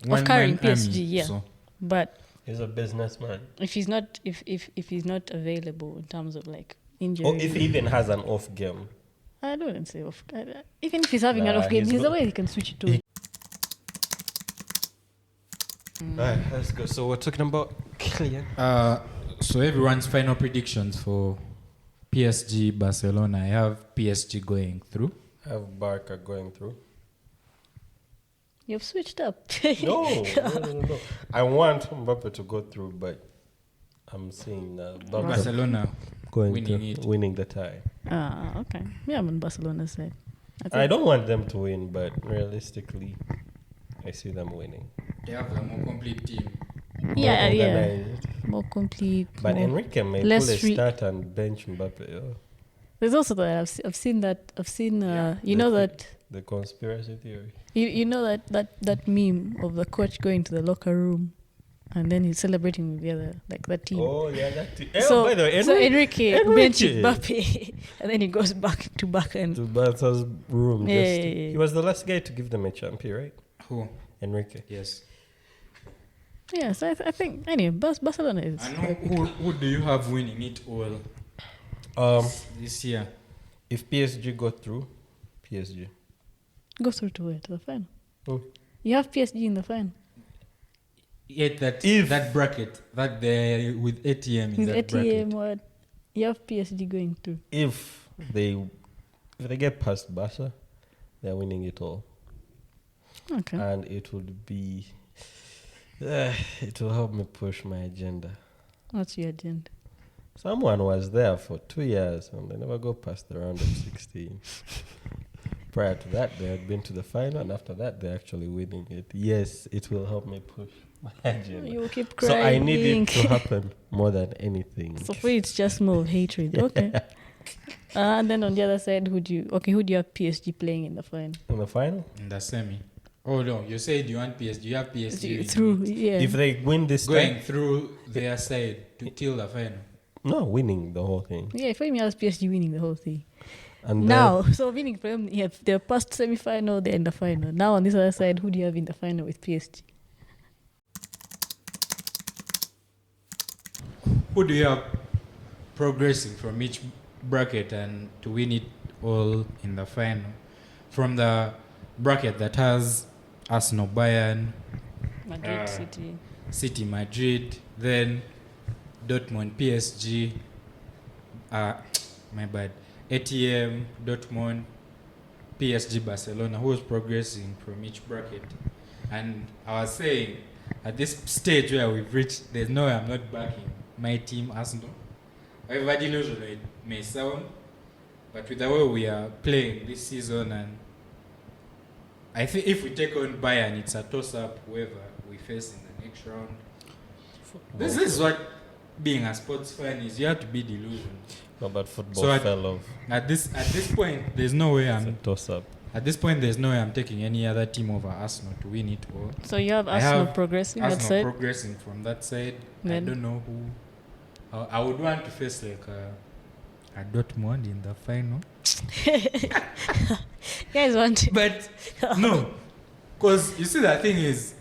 of carrying one-man PSG, army, yeah. so. but He's a businessman. if he's not, if he's not available in terms of like injury, Or if he even has an off game. I don't say off. Even if he's having an Nah, off game, he's there's a go- way he can switch it to. Alright, let's go. So we're talking about Kylian. So everyone's final predictions for PSG Barcelona. I have PSG going through. I have Barca going through. You've switched up. No. I want Mbappe to go through, but I'm seeing Barca Barcelona going winning to it. winning the tie. Okay. Yeah, I'm on Barcelona's side. I don't want them to win, but realistically, I see them winning. They have a more complete team. Yeah, More yeah. organized. More complete. But more, Enrique may less pull a free- start and bench Mbappe. There's also that I've seen that you know that The conspiracy theory. you know that meme of the coach going to the locker room and then he's celebrating with the other like that team. Oh yeah, that. So, by the way, so Enrique Enrique. benches Mbappe and then he goes back to back and to Barca's room. Yeah, just yeah, yeah. He was the last guy to give them a champion, right? Who? Enrique. Yes. yeah. So I think anyway, Barcelona is. I know who do you have winning it all this year? If PSG go through, PSG. Go through to where? To the final. Oh. You have PSG in the final. Yet that If- that bracket that they with ATM in With that ATM, bracket. what? You have PSG going through. If they get past Barca, they're winning it all, Okay. and it would be. It will help me push my agenda. What's your agenda? Someone was there for 2 years and they never go past the round of 16. Prior to that, they had been to the final, and after that, they're actually winning it. Yes, it will help me push my agenda. You will keep So crying. I need it to happen more than anything. So for you, it's just more of hatred. Okay. And then on the other side, who do you have PSG playing in the final? In the final, In the semi. Oh no, you said you want PSG. You have PSG Through, yeah. if they win this going time, through their side to till the final. no, winning the whole thing. Yeah, for me, I was PSG winning the whole thing. And Now, so winning for them, yeah, they're past semi-final, they're in the final. Now on this other side, who do you have in the final with PSG? Who do you have progressing from each bracket and to win it all in the final? From the bracket that has Arsenal, Bayern, Madrid City. City, Madrid, then Dortmund, PSG, my bad, ATM, Dortmund, PSG, Barcelona. Who's progressing from each bracket? And I was saying, at this stage where we've reached, there's no way I'm not backing my team, Arsenal. However delusional it may sound, but with the way we are playing this season, and I think if we take on Bayern, it's a toss-up whoever we face in the next round. This is what being a sports fan is. You have to be delusional. No, but football So fell off. At this point, there's no way It's a I'm. toss-up. At this point, there's no way I'm taking any other team over Arsenal to win it all. So you have I Arsenal have progressing that Arsenal side. progressing from that side. I Then- don't know who. I would want to face like a Dortmund in the final. Guys want to. But no, because you see, the thing is,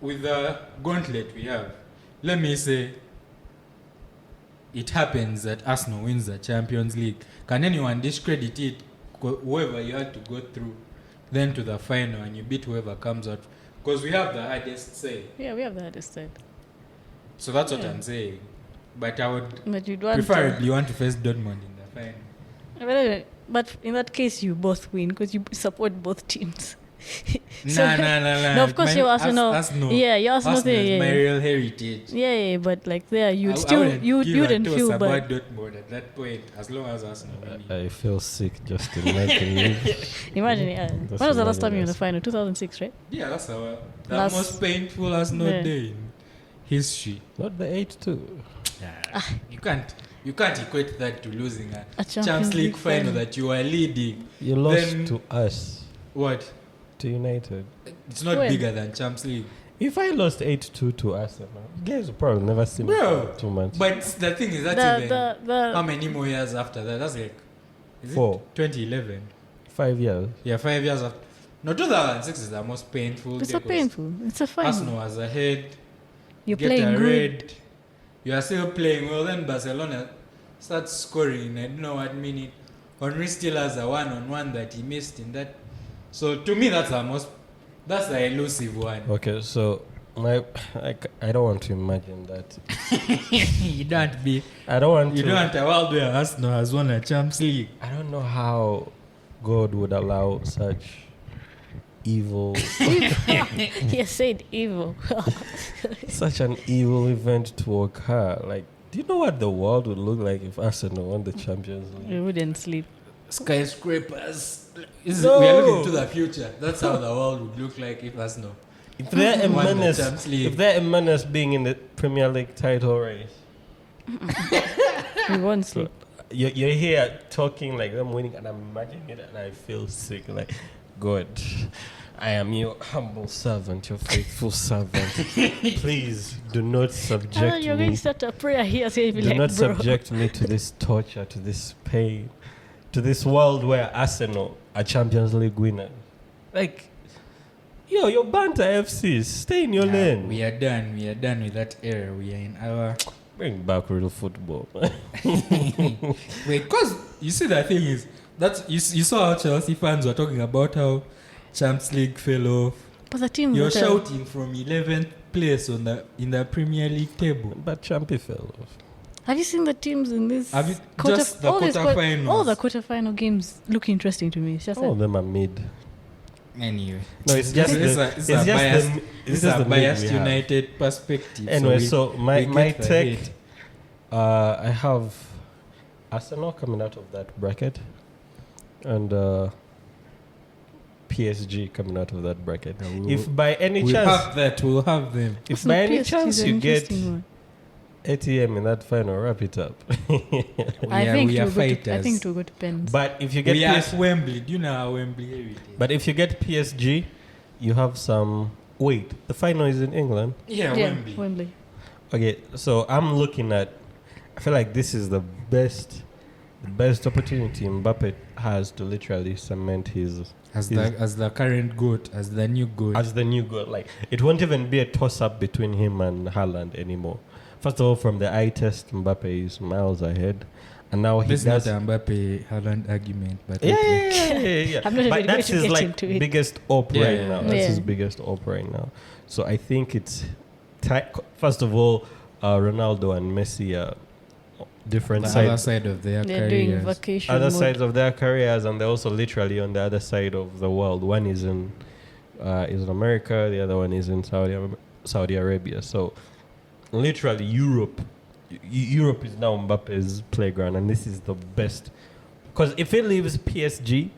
with the gauntlet we have, let me say, it happens that Arsenal wins the Champions League. Can anyone discredit it? Whoever you had to go through, then to the final, and you beat whoever comes out. Because we have the hardest say. Yeah, we have the hardest side. So that's what Yeah. I'm saying. But I would But you'd want preferably want to face Dortmund in the final. to. But anyway, but in that case, you both win because you support both teams. So- Nah. No, of course you're Arsenal. Arsenal. Yeah, you're Arsenal. Arsenal is Yeah, my yeah. real heritage. Yeah, but like there, you'd I still wouldn't you give a wouldn't toss feel about bad. Dortmund at that point, as long as Arsenal win. I feel sick just imagining. Imagine, yeah. Just When was the last time imagine you were in the this. final? 2006, right? Yeah, that's our the Last- most painful Arsenal Yeah. day in history. Not the 8-2. You can't equate that to losing a A Champions League final that you are leading. You lost Then- to us, What? to United. It's not When? bigger than Champions League. If I lost 8-2 to Arsenal, you guys will probably never see me Bro, for 2 months. But the thing is, that's even how the many more years after that? That's like is 4, it 2011? 5 years. Yeah, 5 years after. No, 2006 is the most painful. it's so because painful. It's a final. Arsenal was ahead. You're Get playing a good. red. You are still playing well. Then Barcelona starts scoring. I don't know what minute. Henry still has a one-on-one that he missed in that. So to me, that's the elusive one. Okay, so I don't want to imagine that. you don't be. I don't want You to. don't want a world where Arsenal has won a Champions League. I don't know how God would allow such evil, He said evil. such an evil event to occur. Like, do you know what the world would look like if Arsenal won the Champions League? You wouldn't sleep. Skyscrapers. No. We are looking to the future. That's how the world would look like if Arsenal. If they're a Won the menace, Champions League. if they're a menace being in the Premier League title race, We won't sleep. you're here talking like them winning, and I'm imagining it, and I feel sick. Like, God, I am your humble servant, your faithful servant. Please do not subject You're going me. to start a prayer here, so you'll be Do like, not bro. subject me to this torture, to this pain, to this world where Arsenal are Champions League winners. Like, yo, your banter FCs, stay in your lane. We are done. We are done with that era. We are in our. Bring back real football. Wait, because you see, the thing is that you saw how Chelsea fans were talking about how Champions League fell off. But the team You're that, shouting from 11th place in the Premier League table. But Champy fell off. have you seen the teams in this? Have you just the all these quarterfinals? all the quarterfinal games look interesting to me. It's just All of like, them are mid. Anyway, No, it's just it's the- a it's just biased, the- it's just a the mid biased we have. United perspective. Anyway, we so my get the take, hate. I have Arsenal coming out of that bracket, and PSG coming out of that bracket. If by any we'll chance, have that, we'll have them. if Arsenal by any PSG is chance an you get interesting one. ATM in that final, wrap it up. I think we it are will go to, I fighters. think it will go to pens. But if you get We are PSG, at Wembley. Do you know how Wembley heritage? but if you get PSG, you have some. Wait, the final is in England. Yeah, yeah, Wembley. Wembley. Okay, so I'm looking at. I feel like this is the best opportunity Mbappe has to literally cement his As the current goat, as the new goat. as the new goal. Like, it won't even be a toss-up between him and Haaland anymore. First of all, from the eye test, Mbappe is miles ahead, and now he This is does. not an Mbappe Haaland argument, but Yeah, okay. yeah. I'm not even But going that's to his get like into it. biggest op Yeah, right yeah, now. yeah. That's his Yeah. biggest op right now. So I think it's first of all, Ronaldo and Messi are different the other sides. side of their They're doing careers. vacation Other mode. sides of their careers, and they're also literally on the other side of the world. One is in America, the other one is in Saudi Arabia. So literally Europe is now Mbappe's playground, and this is the best. Because if he leaves PSG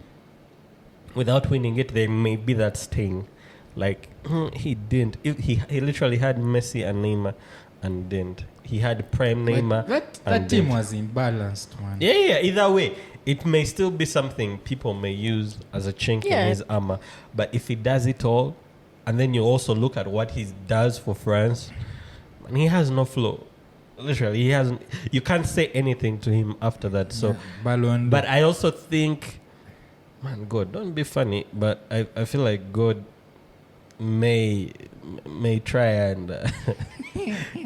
without winning it, there may be that sting. Like, he didn't. He literally had Messi and Neymar and didn't. He had prime Neymar. That and team didn't. was imbalanced, man. Yeah. Either way, it may still be something people may use as a chink in his armor. But if he does it all, and then you also look at what he does for France, and he has no flow. Literally, he hasn't. You can't say anything to him after that. So, Ballon. but I also think, man, God, don't be funny. But I feel like God may try and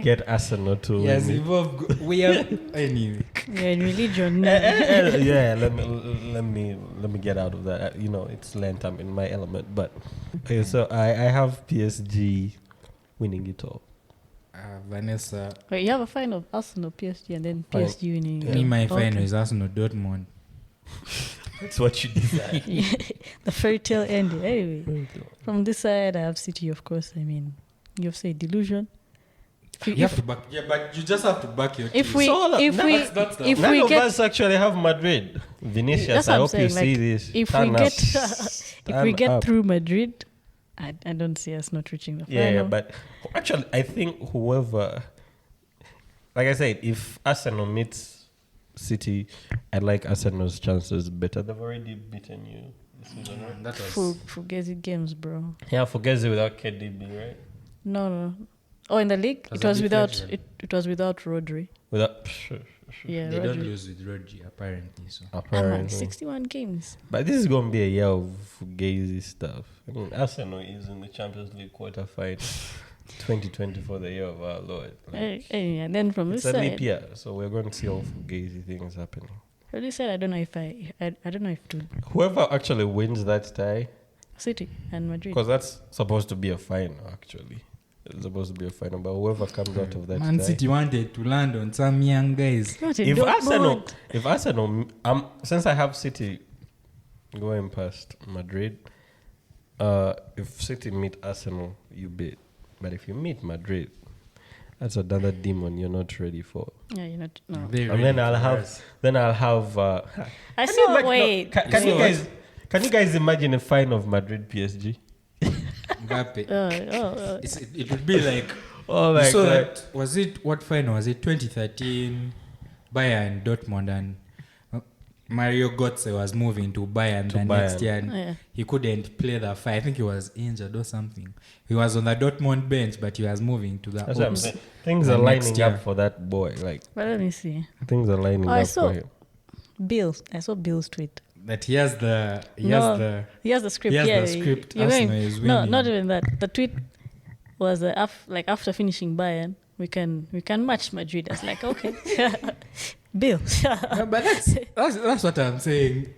get Arsenal to yes, win. evolved. We have anyway. Yeah, in religion. Yeah, let me get out of that. It's Lent. I'm in my element. But okay, so I have PSG winning it all. Vanessa. Wait, you have a final Arsenal PSG and then PSG winning. Me, my final is Arsenal Dortmund. That's what you desire. Yeah, the fairy tale ending. Anyway, from this side, I have City, of course. I mean, you've said delusion. You have to back. Yeah, but you just have to back your team. If we None of us actually have Madrid. Vinicius, that's I what hope I'm you saying, see this. if Turn we up. get if we get through Madrid, I don't see us not reaching the final. Yeah, but actually, I think whoever, like I said, if Arsenal meets City, I like Arsenal's chances better. They've already beaten you this season, right? That was Fugazi games, bro. Yeah, Fugazi without KDB, right? No. Oh, in the league, it was without Rodri. Without, Yeah, they Rodri. don't lose with Rodri apparently. So apparently. 61 games. But this is going to be a year of Fugazi stuff. I mean, Arsenal is in the Champions League quarterfinal 2024, the year of our Lord. And then from It's this a leap side, year, so we're going to see all Fugazi things happening. from this side, I don't know if to Whoever actually wins that tie, City and Madrid. because that's supposed to be a final, actually. It's supposed to be a final, but whoever comes out of that Man tie. City wanted to land on some young guys. Not in If Dortmund. Arsenal, since I have City going past Madrid, if City meet Arsenal, you beat. But if you meet Madrid, that's another demon you're not ready for. Yeah, you're not. No. And then I'll have. I saw. Wait. Can you guys imagine a final of Madrid PSG? Mbappe. It would be like. Oh my So god! what final was it? 2013, Bayern, Dortmund, and Mario Götze was moving to Bayern next year, and he couldn't play the fight. I think he was injured or something. He was on the Dortmund bench, but he was moving to the. That's what I'm saying. Things are lining up for that boy. Like, But let me see. things are lining up for him. I saw Bill's tweet. That he has the script. He has yeah, the script. You're Arsenal going, is no, winning. not even that. The tweet was after finishing Bayern, we can match Madrid. I was like, okay, Bill. No, but that's what I'm saying.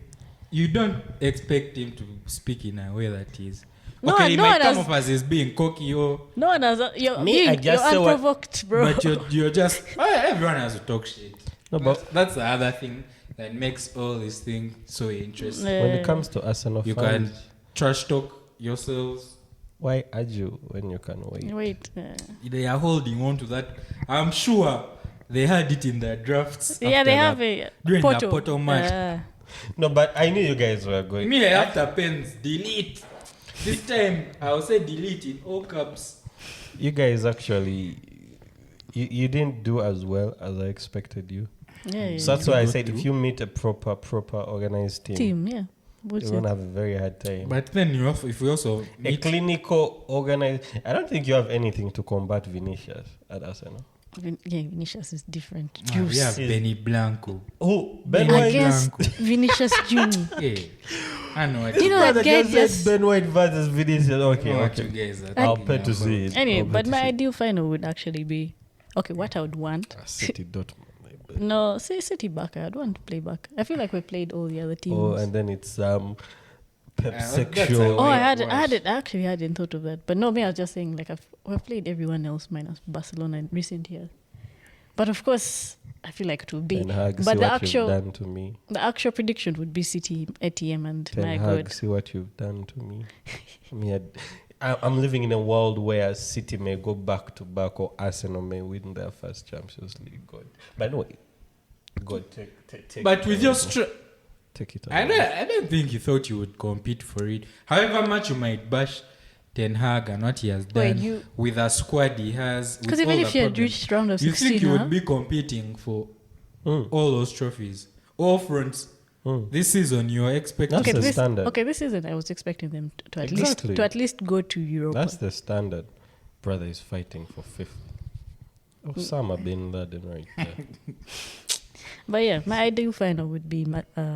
You don't expect him to speak in a way that is. No, Okay, he no might one come has- off as he's being cocky or. No one has. You're say what- unprovoked, bro. But you're just. Everyone has to talk shit. No, but That's the other thing that makes all these things so interesting. when it comes to Arsenal You fans, can trash talk yourselves. why argue when you can wait? Wait. They are holding on to that. I'm sure they had it in their drafts. Yeah, after they have that. a during Porto. the Porto match. No, but I knew you guys were going. Me, after pens, delete. This time, I'll say delete in all caps. You guys actually, you didn't do as well as I expected you. Yeah. So that's why I Good said too. if you meet a proper organized team, Yeah. What's you're it? gonna have a very hard time. But then if we also A meet, clinical organized. I don't think you have anything to combat Vinicius at Arsenal. Vinicius is different. we Juice. have Benny Blanco. Who? Ben Yeah. White. Against Blanco. Vinicius Junior. Hey, I know. You know that Brother guy just said just. Ben White versus Vinicius. Okay, what you okay. guys are I'll talking pay to about. see it. Anyway, I'll pay but to my see it. ideal final would actually be what I would want. City Dortmund. No, say City back. I'd want to play back. I feel like we played all the other teams. Oh, and then it's pep that's sexual. Oh, I Wait, actually hadn't thought of that. But no, me, I was just saying like we've played everyone else minus Barcelona in recent years. But of course, I feel like it will be. Ten Hag, But see the what actual- you've done to me. The actual prediction would be City, ATM, and Ten my Hag, God. see what you've done to me. I'm living in a world where City may go back to back or Arsenal may win their first Champions League. God, but anyway, God, take. But it with away. your take it. I away. don't think you thought you would compete for it. However much you might bash Ten Hag and what he has Wait, done with a squad he has. Because with even all if the you had problems, reached round of you 16, think you huh? would be competing for all those trophies, all fronts. This season, you are expecting. That's the this, standard. okay, this season I was expecting them to Exactly. at least go to Europe. That's the standard. Brother is fighting for fifth. Osama bin Laden right there. But yeah, my ideal final would be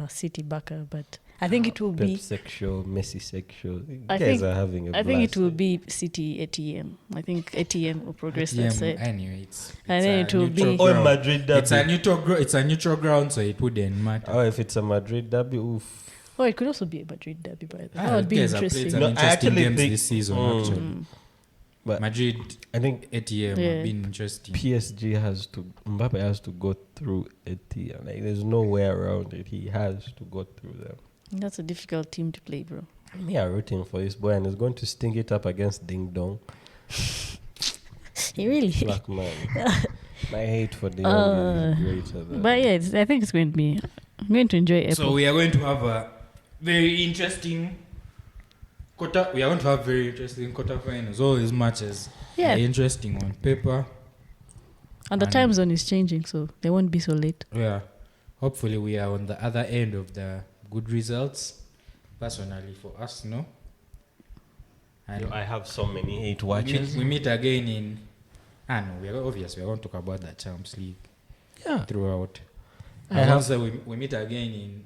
City Barca, but I think it will Pep be. sexual, Messi sexual. You I guys think- are having a blast. I think it will be City ATM. I think ATM will progress that side. Anyway, it's And then a it will neutral be- Oh, ground. Madrid derby. It's a neutral ground, so it wouldn't matter. Oh, if it's a Madrid derby, oof. Oh, it could also be a Madrid derby, by the way. That Ah, would be guys have played interesting. some No, I interesting actually games think- this season. Actually, But Madrid I think ATM Yeah. have been interesting. Mbappe has to go through ATM. Like, there's no way around it. He has to go through them. That's a difficult team to play, bro. Me are rooting for this boy, and he's going to sting it up against Ding Dong. He really. Black man. My hate for Ding Dong is greater than. But yeah, I think it's going to be. I'm going to enjoy April. So we are going to have a very interesting quarter. We are going to have very interesting quarterfinals. All these matches Yeah. are interesting on paper. And the time zone is changing, so they won't be so late. Yeah. Hopefully we are on the other end of the good results. Personally, for us, no. And I have so many hate we watches. meet again in. No, we are obviously we are going to talk about the Champions League. Yeah. Throughout. I And have- also we meet again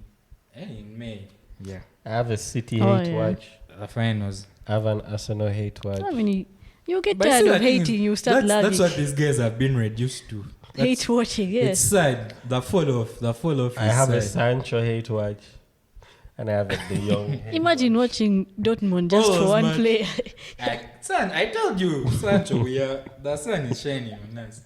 in May. Yeah. I have a City Oh, hate yeah. watch. The finals. I have an Arsenal hate watch. I mean, you get But tired see, of the thing is, hating, you start that's loving. what these guys have been reduced to. Hate watching, It's yes. sad. The fall off. I is have a sad. Sancho hate watch. And I have a De Jong hate Imagine watch. watching Dortmund just Oh, for one man. player. Son, I told you, Sancho, the sun is shining on us.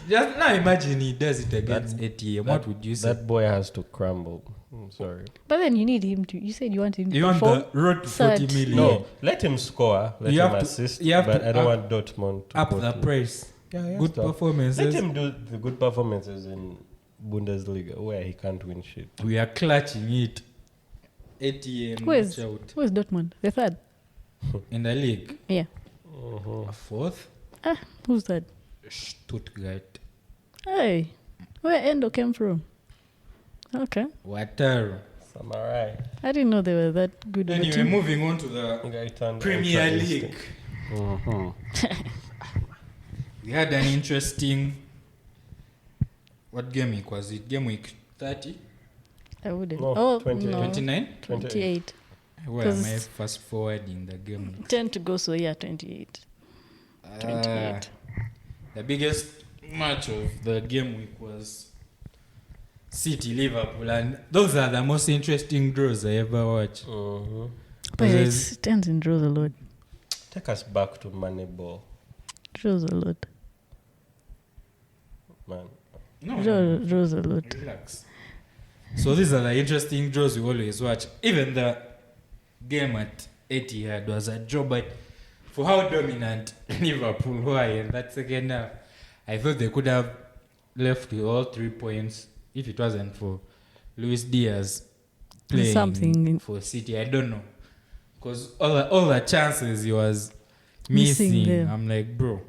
Just now imagine he does it against ATM. What would you say? That boy has to crumble. I'm sorry. But then you need him to. You said you want him to You want perform. the road to Sad. 40 million. No, let him score. Let You him have to- assist. you have but to I don't up- want Dortmund to Up go the through. price. Yeah, he has Good to up- performances. Let him do the good performances in Bundesliga where he can't win shit. We are clutching it. ATM. Who is- watch out. Who is Dortmund? The third. In the league. Yeah. A fourth. Who's that? Stuttgart. Hey, where Endo came from? Okay. Wataru. Samurai. I didn't know they were that good of a Anyway, team. moving on to the Guy turned Premier ultra League. instinct. Mhm. We had an interesting. What game week was it? Game week 30? I wouldn't. No, oh, 28. no. 29? 28. Where am I 'Cause- fast forwarding the game? Tend to go so, yeah, 28. 28. The biggest match of the game week was City Liverpool, and those are the most interesting draws I ever watched. Mhm. But yeah, There's- it stands in draws a lot. Take us back to Moneyball, Draws a lot. man. Draws a lot. Relax. So these are the interesting draws we always watch. Even the game at Etihad was a draw, but for how dominant Liverpool were in that second half, I thought they could have left with all 3 points if it wasn't for Luis Diaz playing Something. for City. I don't know, because all the chances he was Missing missing. there. I'm like, bro,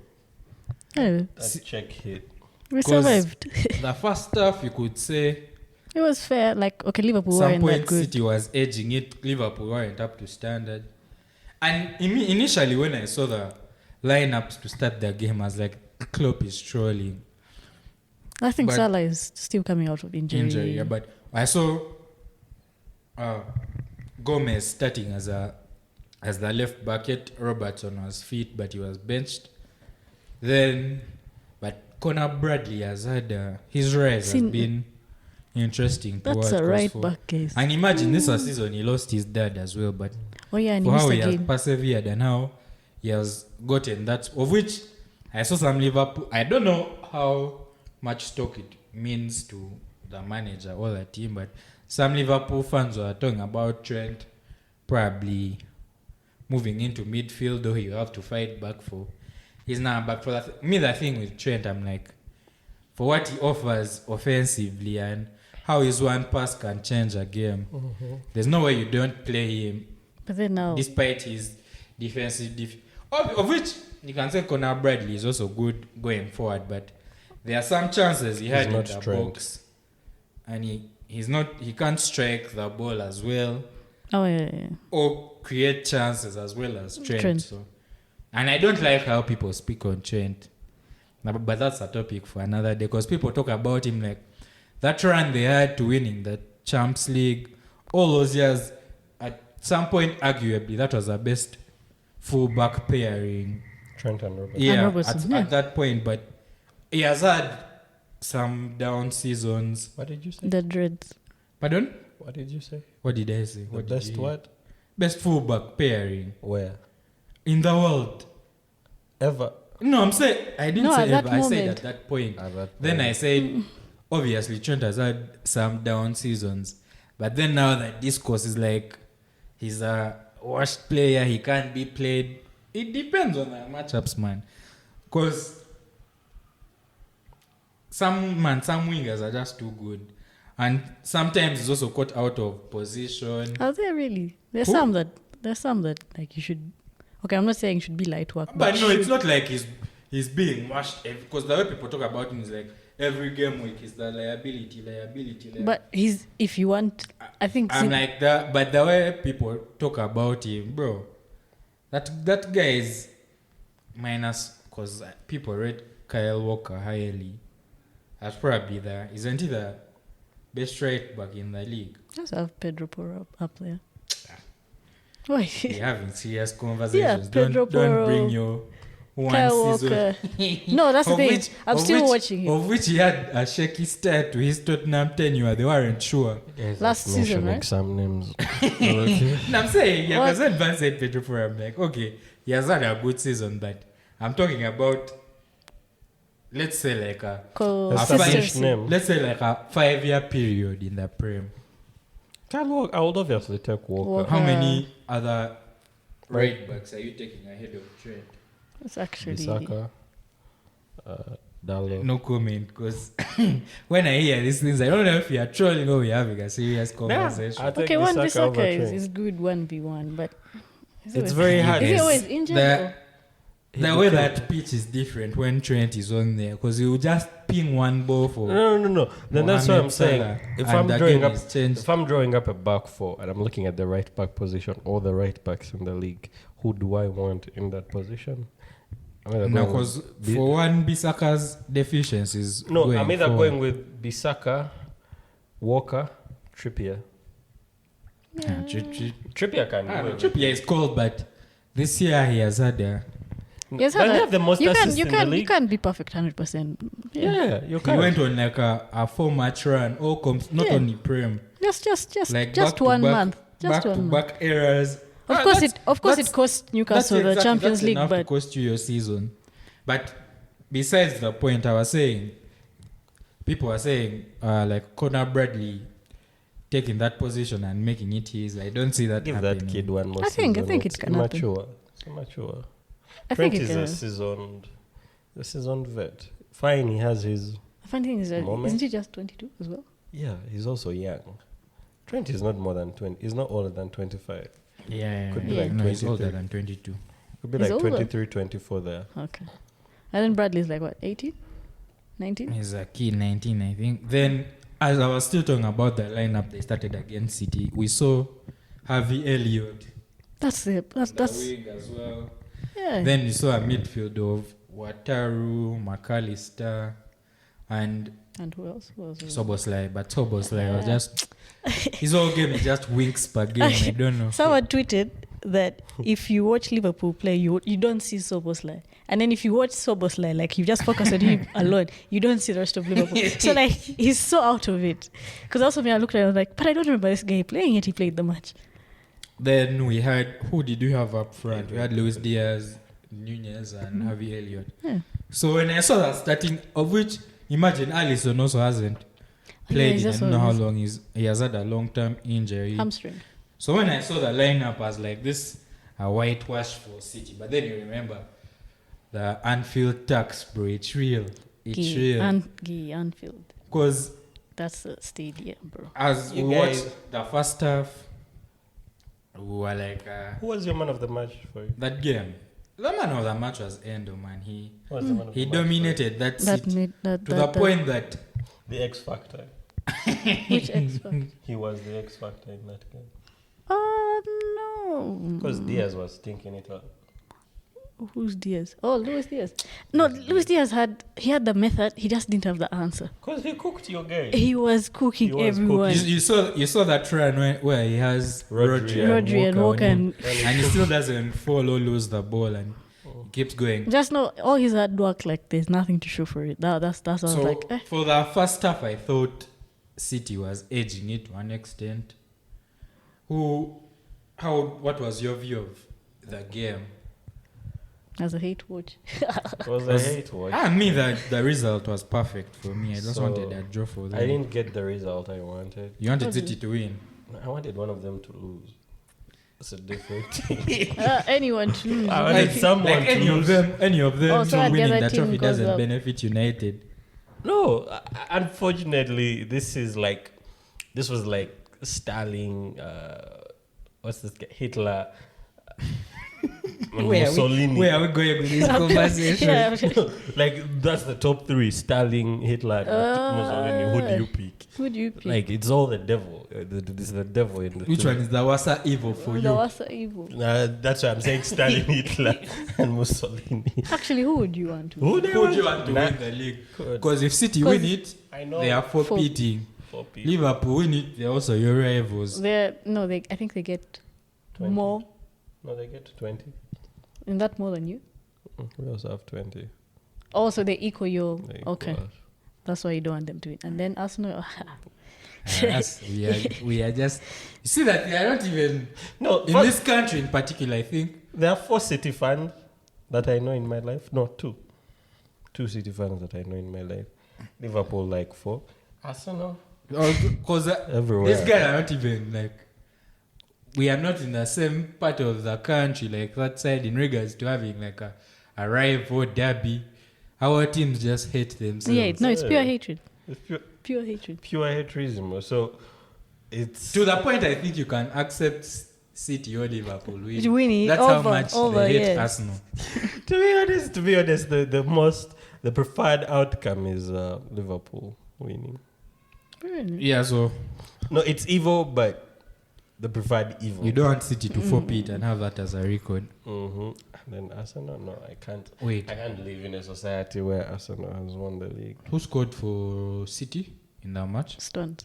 Anyway, That check hit. we 'Cause survived. the first half you could say. It was fair. Like, okay, Liverpool Some weren't that point good. City was edging it. Liverpool weren't up to standard. And initially when I saw the lineups to start the game, I was like, Klopp is trolling. I think but- Salah is still coming out of injury. Yeah, but I saw Gomez starting as the left back. Yet Robertson was fit, but he was benched. But Conor Bradley has had his rise has been interesting. to That's watch a right 'cause back case. And imagine this season he lost his dad as well, but Oh, yeah, and for he how missed he a has game. persevered and how he has gotten that, of which I saw some Liverpool. I don't know how much stock it means to the manager or the team, but some Liverpool fans were talking about Trent probably moving into midfield, though you have to fight back for. He's now back for that. Me, the thing with Trent, I'm like, for what he offers offensively and how his one pass can change a game, there's no way you don't play him. But then now, Despite his defensive, of which you can say Conor Bradley is also good going forward, but there are some chances he had in not the strength. box, and he can't strike the ball as well. Oh yeah. Or create chances as well as Trent. Trent. So, and I don't like how people speak on Trent. But that's a topic for another day because people talk about him like that run they had to winning the Champions League all those years. At some point, arguably, that was the best full-back pairing. Trent and Robertson. Yeah, And Robertson, at that point. But he has had some down seasons. What did you say? The dreads. Pardon? What did you say? What did I say? The What did best you- what? Best full-back pairing Where? in the world. Ever. No, I'm saying I didn't No, say at that ever. I said moment. at that point. At that Then point. I said, obviously, Trent has had some down seasons, but then now that discourse is like he's a washed player, he can't be played. It depends on the matchups, man. Because some wingers are just too good, and sometimes he's also caught out of position. Are there really? There's Who? some that like you should. Okay, I'm not saying it should be light work, But no, should- it's not like he's being washed because the way people talk about him is like every game week is the liability. But if you want, I think. I'm like that, but the way people talk about him, bro, that guy is minus because people rate Kyle Walker highly. That's probably isn't he the best right back in the league? Let's have Pedro Porro up there. Why? We're having serious conversations. Pedro don't Porro, bring your one Kyle season. Walker. No, that's the Of thing. which- I'm of still which- watching him. Of which he had a shaky start to his Tottenham tenure. They weren't sure. Last season, right? Some names. Okay. And I'm saying, yeah, What? because Van said Pedro Porro, I'm like, okay, he has had a good season, but I'm talking about, let's say like a Established name. let's say like a 5-year period in the Prem. Kyle Walker. I would obviously take Walker. Walker. How many other right backs are you taking ahead of Trent? It's actually. Bissaka. Dallo. No comment, because when I hear these things, I don't know if you're trolling or we're having a serious conversation. I take Okay, one Bissaka over Bissaka Trent. is good 1v1, but It's very hard. Is he Yes. always injured? The- or- The way that pitch is different when Trent is on there, because he will just ping one ball for. No. Then that's what Mohamed I'm saying. Salah, If and I'm the drawing game up, is changed. if I'm drawing up a back four and I'm looking at the right back position, all the right backs in the league, who do I want in that position? I'm either No, going with because for one, Bissaka's deficiencies. No, going I'm either forward. going with Bissaka, Walker, Trippier. Yeah, Trippier can I don't know, do it. Trippier is cold, but this year he has had a. Yes, Doesn't he have the most assists in the you league? can't be perfect 100%. Yeah, you He can. went on like a 4-match run, not Yeah. only Prem, Just like just 1 month. Just back to 1 month. back errors. Of Ah, course, that's- it cost Newcastle the exactly- Champions that's League, enough to but cost you your season. But besides the point, I was saying, people are saying like Conor Bradley taking that position and making it his. I don't see that Give happening. that kid one more I think season. it It's can happen. immature. It's immature. I Trent think it is can. a seasoned vet. Fine, he has his... The funny thing is that Moment. isn't he just 22 as well? Yeah, he's also young. Trent is not more than 20. He's not older than 25. Yeah, Could be like no, he's 23. older than 22. Could be He's like older. 23, 24 there. Okay. And then Bradley's like what, 18? 19? He's a key 19, I think. Then, as I was still talking about the lineup they started against City, we saw Harvey Elliott, That's it. the That's wing as well. yeah. Then you saw a midfield of Wataru, McAllister, and And who else? Soboslai. But Soboslai was just his whole game is just winks per game. I don't know. Someone tweeted that if you watch Liverpool play, you don't see Soboslai. And then if you watch Soboslai, like you just focus on him alone, you don't see the rest of Liverpool. So like he's so out of it. Because also when I looked at it, I was like, but I don't remember this guy playing, yet he played the match. Then we had, who did we have up front? We had Luis Diaz, Nunez, and Harvey Elliott. Yeah. So when I saw that starting, of which, imagine Alisson also hasn't played he's in I also- don't know how long. He has had a long-term injury. Hamstring. So when I saw the lineup, I was like, this a whitewash for City. But then you remember the Anfield tax, bro. It's real. It's real. Anfield. Because That's a stadium, bro. as You we guys- watched the first half, who were like Who was your man of the match for you? that game. The man of the match was Endo, man. He Who was the man of he the match for you? dominated that That seat made that to the point that The X Factor. which expert? He was the X Factor in that game. No. Because Diaz was stinking it up. Who's Diaz? Oh, Luis Diaz. No, Luis Diaz had the method. He just didn't have the answer. Because he cooked your game. He was cooking He was everyone. cooking. you saw that run where he has Rodri and Walker and he still doesn't fall or lose the ball and he keeps going. Just know all his hard work. Like there's nothing to show for it. That's what I was So like. Eh. for the first half, I thought City was edging it to an extent. What was your view of the game? As a hate watch. It was a hate watch. I mean that the result was perfect for me. I just So, wanted a draw for them. I didn't get the result I wanted. You wanted City to win. I wanted one of them to lose. It's a different thing. Anyone to lose. I wanted someone Like to any lose. of them Oh, so to the winning other the team trophy goes doesn't up. benefit United. No, unfortunately, this was like Stalin, what's this guy? Hitler, Mussolini. Where are we going with this conversation? Yeah. Like, that's the top three: Stalin, Hitler, and Mussolini. Who do you pick? Who do you pick? Like, it's all the devil. This is the devil in the Which two. one is the worst evil for the you? worst evil. That's why I'm saying Stalin, Hitler, and Mussolini. Actually, who would you want to? Who Who do you want to win the league? Because if City win it, I know. they are forfeiting. Four people. Liverpool win it, they're also your rivals. I think they get 20. more. No, they get to 20. In that more than you. We also have 20. Also, they equal your. They equal Okay, us. that's why you don't want them to win. And then Arsenal. We are just. You see that they are not even. No, In this country in particular, I think. there are 4 City fans that I know in my life. No, 2. 2 City fans that I know in my life. Liverpool, like 4. Arsenal. Because Everywhere. these guys are not even like. We are not in the same part of the country, like that side, in regards to having like a rival derby. Our teams just hate themselves. Yeah, no, it's pure Yeah. hatred. It's Pure hatred. pure hatredism. So, it's... To the point, I think you can accept City or Liverpool win. Winning That's over, how much over, they hate yes. Arsenal. To be honest, the preferred outcome is Liverpool winning. Really? Yeah, so No, it's evil, but the preferred evil. you don't want City to forfeit and have that as a record. Mm-hmm. Then Arsenal, no, I can't. Wait, I can't live in a society where Arsenal has won the league. who scored for City in that match? Stunned.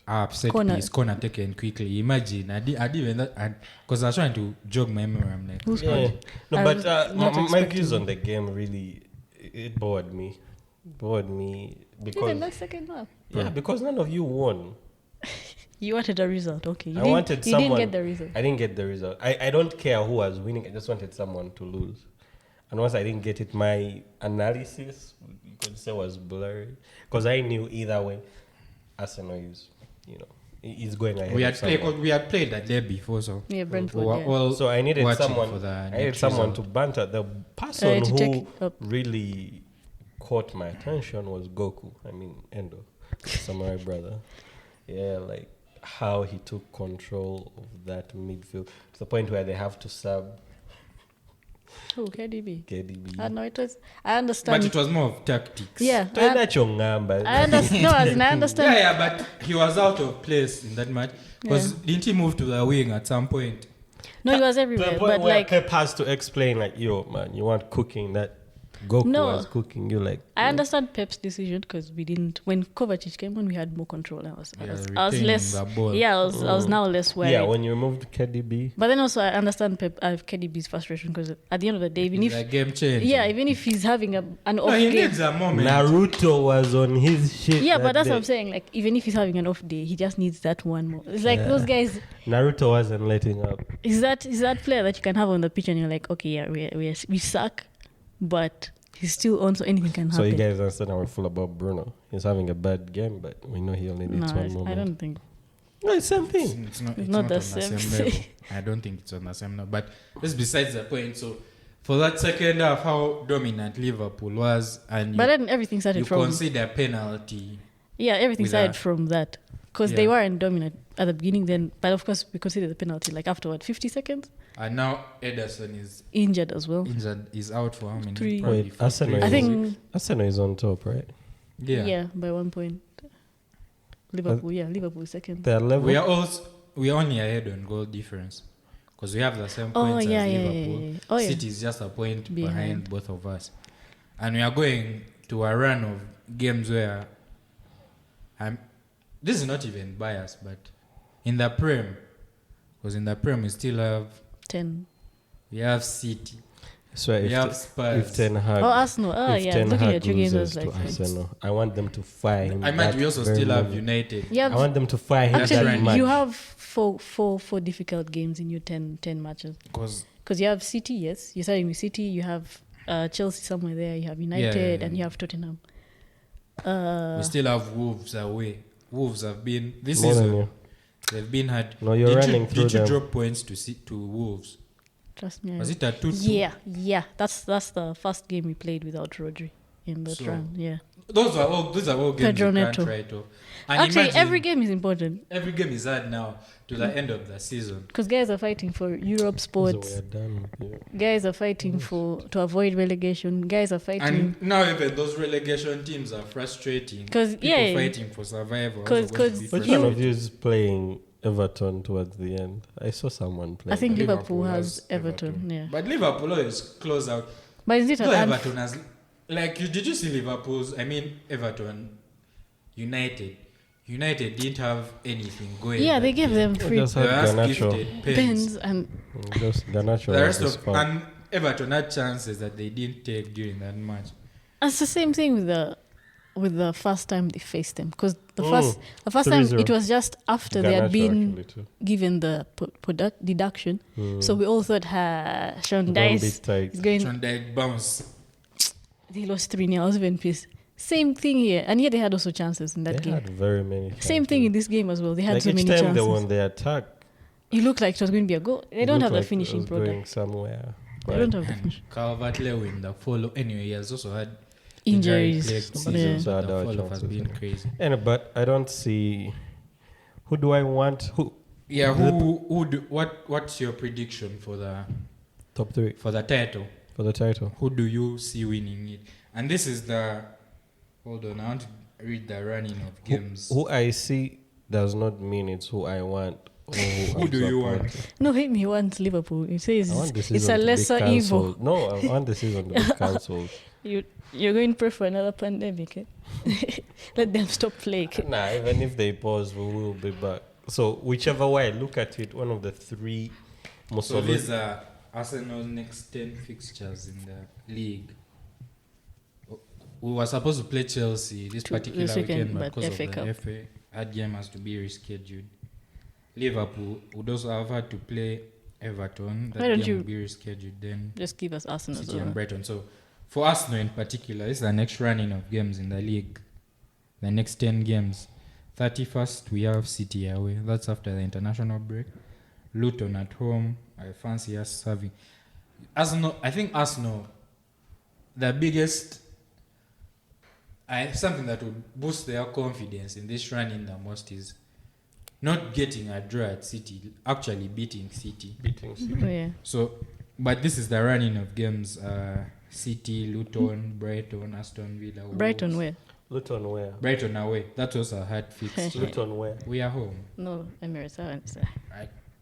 Upset Corner. piece, corner taken quickly. Imagine, I did even that, because I was trying to jog my memory. I'm like, Who's Yeah. No, I but was not my expecting views on the game really, it bored me. Even Because that second half. yeah, because none of you won. You wanted a result, okay. You I didn't, wanted you someone. didn't get the result. I didn't get the result. I don't care who was winning. I just wanted someone to lose. And once I didn't get it, my analysis, you could say, was blurry. Because I knew either way, Arsenal is going ahead. we of someone. had played that there before, so Yeah, Brentford. we were Yeah. all So I needed watching someone. for the I needed next someone result. to banter. The person to who take up. really caught my attention was Goku. I mean Endo, the samurai brother. Yeah, like how he took control of that midfield to the point where they have to sub Oh, KDB. KDB. No, I understand. But it was more of tactics. Yeah. Toenda Chongamba. I understand. No, as in, I understand. Yeah, but he was out of place in that match. Because didn't he move to the wing at some point? No, he was To the everywhere. point But where like, Pep has to explain, like, yo, man, you want cooking that Goku No. was cooking. You like, I understand Pep's decision because we didn't. When Kovacic came on, we had more control. I was retaining less. the ball. Yeah, I was now less worried. yeah, when you removed KDB, But then also I understand KDB's frustration because at the end of the day, even He's if a game changer. even if he's having an off No, he game, needs a moment. Naruto was on his shit. yeah, that but that's day. what I'm saying. Like even if he's having an off day, he just needs that one more. It's like those guys. Naruto wasn't letting up. Is that player that you can have on the pitch and you're like, okay, yeah, we suck, but he's still on, so anything can So happen. you guys understand how we're full about Bruno. He's having a bad game, but we know he only needs one moment. I don't think. No, it's same thing. It's not not the on same the thing. same level. I don't think it's on the same level. But that's besides the point. So for that second half, how dominant Liverpool was, and But then everything you started from consider penalty. everything with started a- from that because they Yeah. weren't dominant. at the beginning. Then, but of course, we consider the penalty like afterward, 50 seconds. And now Ederson is Injured as well. is out for how many? 3. Probably Wait, for Arsenal 3 I think Arsenal is on top, right? Yeah. by 1 point. Liverpool, Liverpool second. They're level. We are only ahead on goal difference because we have the same Oh, points yeah, as yeah, Liverpool. yeah. Oh, yeah. City is just a point Behind. behind both of us, and we are going to a run of games where this is not even biased, but in the Prem, because in the Prem we still have 10. we have City, So we have Spurs. if Ten Hag, Arsenal. if Ten Looking Hag at your games, I was loses like, to Arsenal, I want them to fire him. I might. We also that still very have moment. United. you I have, want them to fire him that actually, much. you have four difficult games in your 10 matches. Because Because you have City, yes. You're starting with City. You have Chelsea somewhere there. You have United, and you have Tottenham. we still have Wolves away. Wolves have been this More than season. you. They've been hard. No, you're running through Did you them. drop points to Wolves? Trust me. Was it a 2-2? Yeah. That's the first game we played without Rodri in the So, run. Yeah. Those are all games Pedro you can't Neto. write off. And Actually, imagine every game is important every game is hard now to the end of the season. because guys are fighting for Europe So sports. we're done with you. Guys are fighting to avoid relegation. Guys are fighting. And now even those relegation teams are frustrating. 'Cause, People yeah. fighting for survival. are 'Cause- also going to be 'cause Which You- one of you is playing Everton towards the end? I saw someone playing. I think Liverpool Liverpool has has Everton. Yeah. But Liverpool always close out. But is it No, an Everton has did you see Liverpool's? I mean, Everton, United didn't have anything going. Yeah, that they gave game. them free just They had were Garnacho. gifted pens. pens and Just Garnacho. The was rest the of spot. and Everton had chances that they didn't take during that match. it's the same thing with the first time they faced them because the first time 3-0. it was just after they had Garnacho been actually too. given the deduction. So we all thought, Sean Don't Dice be tight. is going. Sean Dyche bounce. They lost 3-0. I was even pissed. Same thing here, and yet they had also chances in that They game. had very many. Same thing in this game as well. They had Like so each many time chances. they won the attack, It looked like it was going to be a goal. They it don't looked have the like it finishing was product. going somewhere. They don't have the finishing. Calvert-Lewin, the follow. Anyway, he has also had Injuries. injury-plagued Yeah. season, So but had the our follow has chances, been yeah. crazy. But I don't see. Who do I want? Yeah, what's your prediction for the Top 3 for the title? for the title? Who do you see winning it? And this is hold on, I want to read the running of games. Who I see does not mean it's who I want. Or Who I'm do you want? supporting. No, him, he wants Liverpool. He says I want the it's season a to be lesser evil. cancelled. No, I want the season to be cancelled. You're going to pray for another pandemic. Eh? Let them stop playing. Nah, even if they pause, we will be back. So whichever way I look at it, one of the 3 most So solid. these are Arsenal's next 10 fixtures in the league. We were supposed to play Chelsea this particular this weekend, weekend, but but because FA of Cup. the FA, that game has to be rescheduled. Liverpool would also have had to play Everton. That Why don't game you- will be rescheduled. Then Just give us Arsenal as City well. and Brighton. So for Arsenal in particular, this is the next running of games in the league. The next 10 games. 31st, we have City away. That's after the international break. Luton at home. I fancy us having Arsenal. I think Arsenal, the biggest, something that would boost their confidence in this running the most is not getting a draw at City, actually beating City. Oh, yeah. So, but this is the running of games. City, Luton, Brighton, Aston Villa. Brighton Wolves. where? Luton where? Brighton away. That was a hard fixture. Luton where? We are home. No, Emirates. I haven't.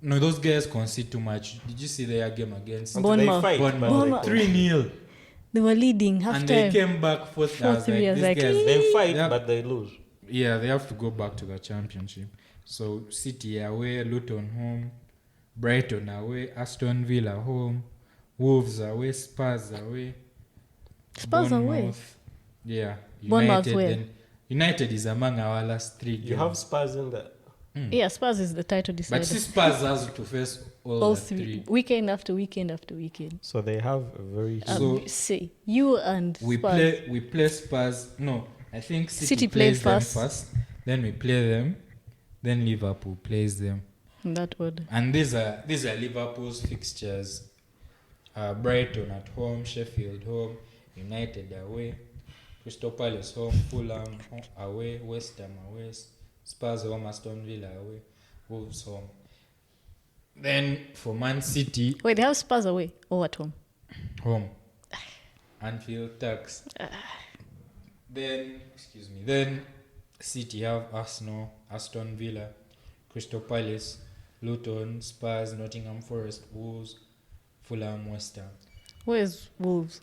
No, those guys concede too much. Did you see their game against Until they Bournemouth. fight, but Bournemouth. they- 3-0? They were leading half And they time. came back fourth. I was 4-3, I was these like, guys, They fight, Yeah. but they lose. yeah, they have to go back to the championship. So City away, Luton home, Brighton away, Aston Villa home, Wolves away, Spurs away. Spurs away. Bournemouth. Yeah. Bournemouth United. where? Then United is among our last 3 games. You have Spurs in there. Yeah, Spurs is the title But decider. see, Spurs has to face all All the 3. Weekend after weekend after weekend. So they have a very So- Say you and We Spurs. play Spurs. No, I think City plays played them first. first. Then we play them. Then Liverpool plays them. In that order. And these are Liverpool's fixtures. Brighton at home, Sheffield home, United away, Crystal Palace home, Fulham away, West Ham away, Spurs home, Aston Villa away, Wolves home. Then for Man City, Wait, they have Spurs away or at home? home. Anfield Tax. Then City have Arsenal, Aston Villa, Crystal Palace, Luton, Spurs, Nottingham Forest, Wolves, Fulham, West Ham. Where's Wolves?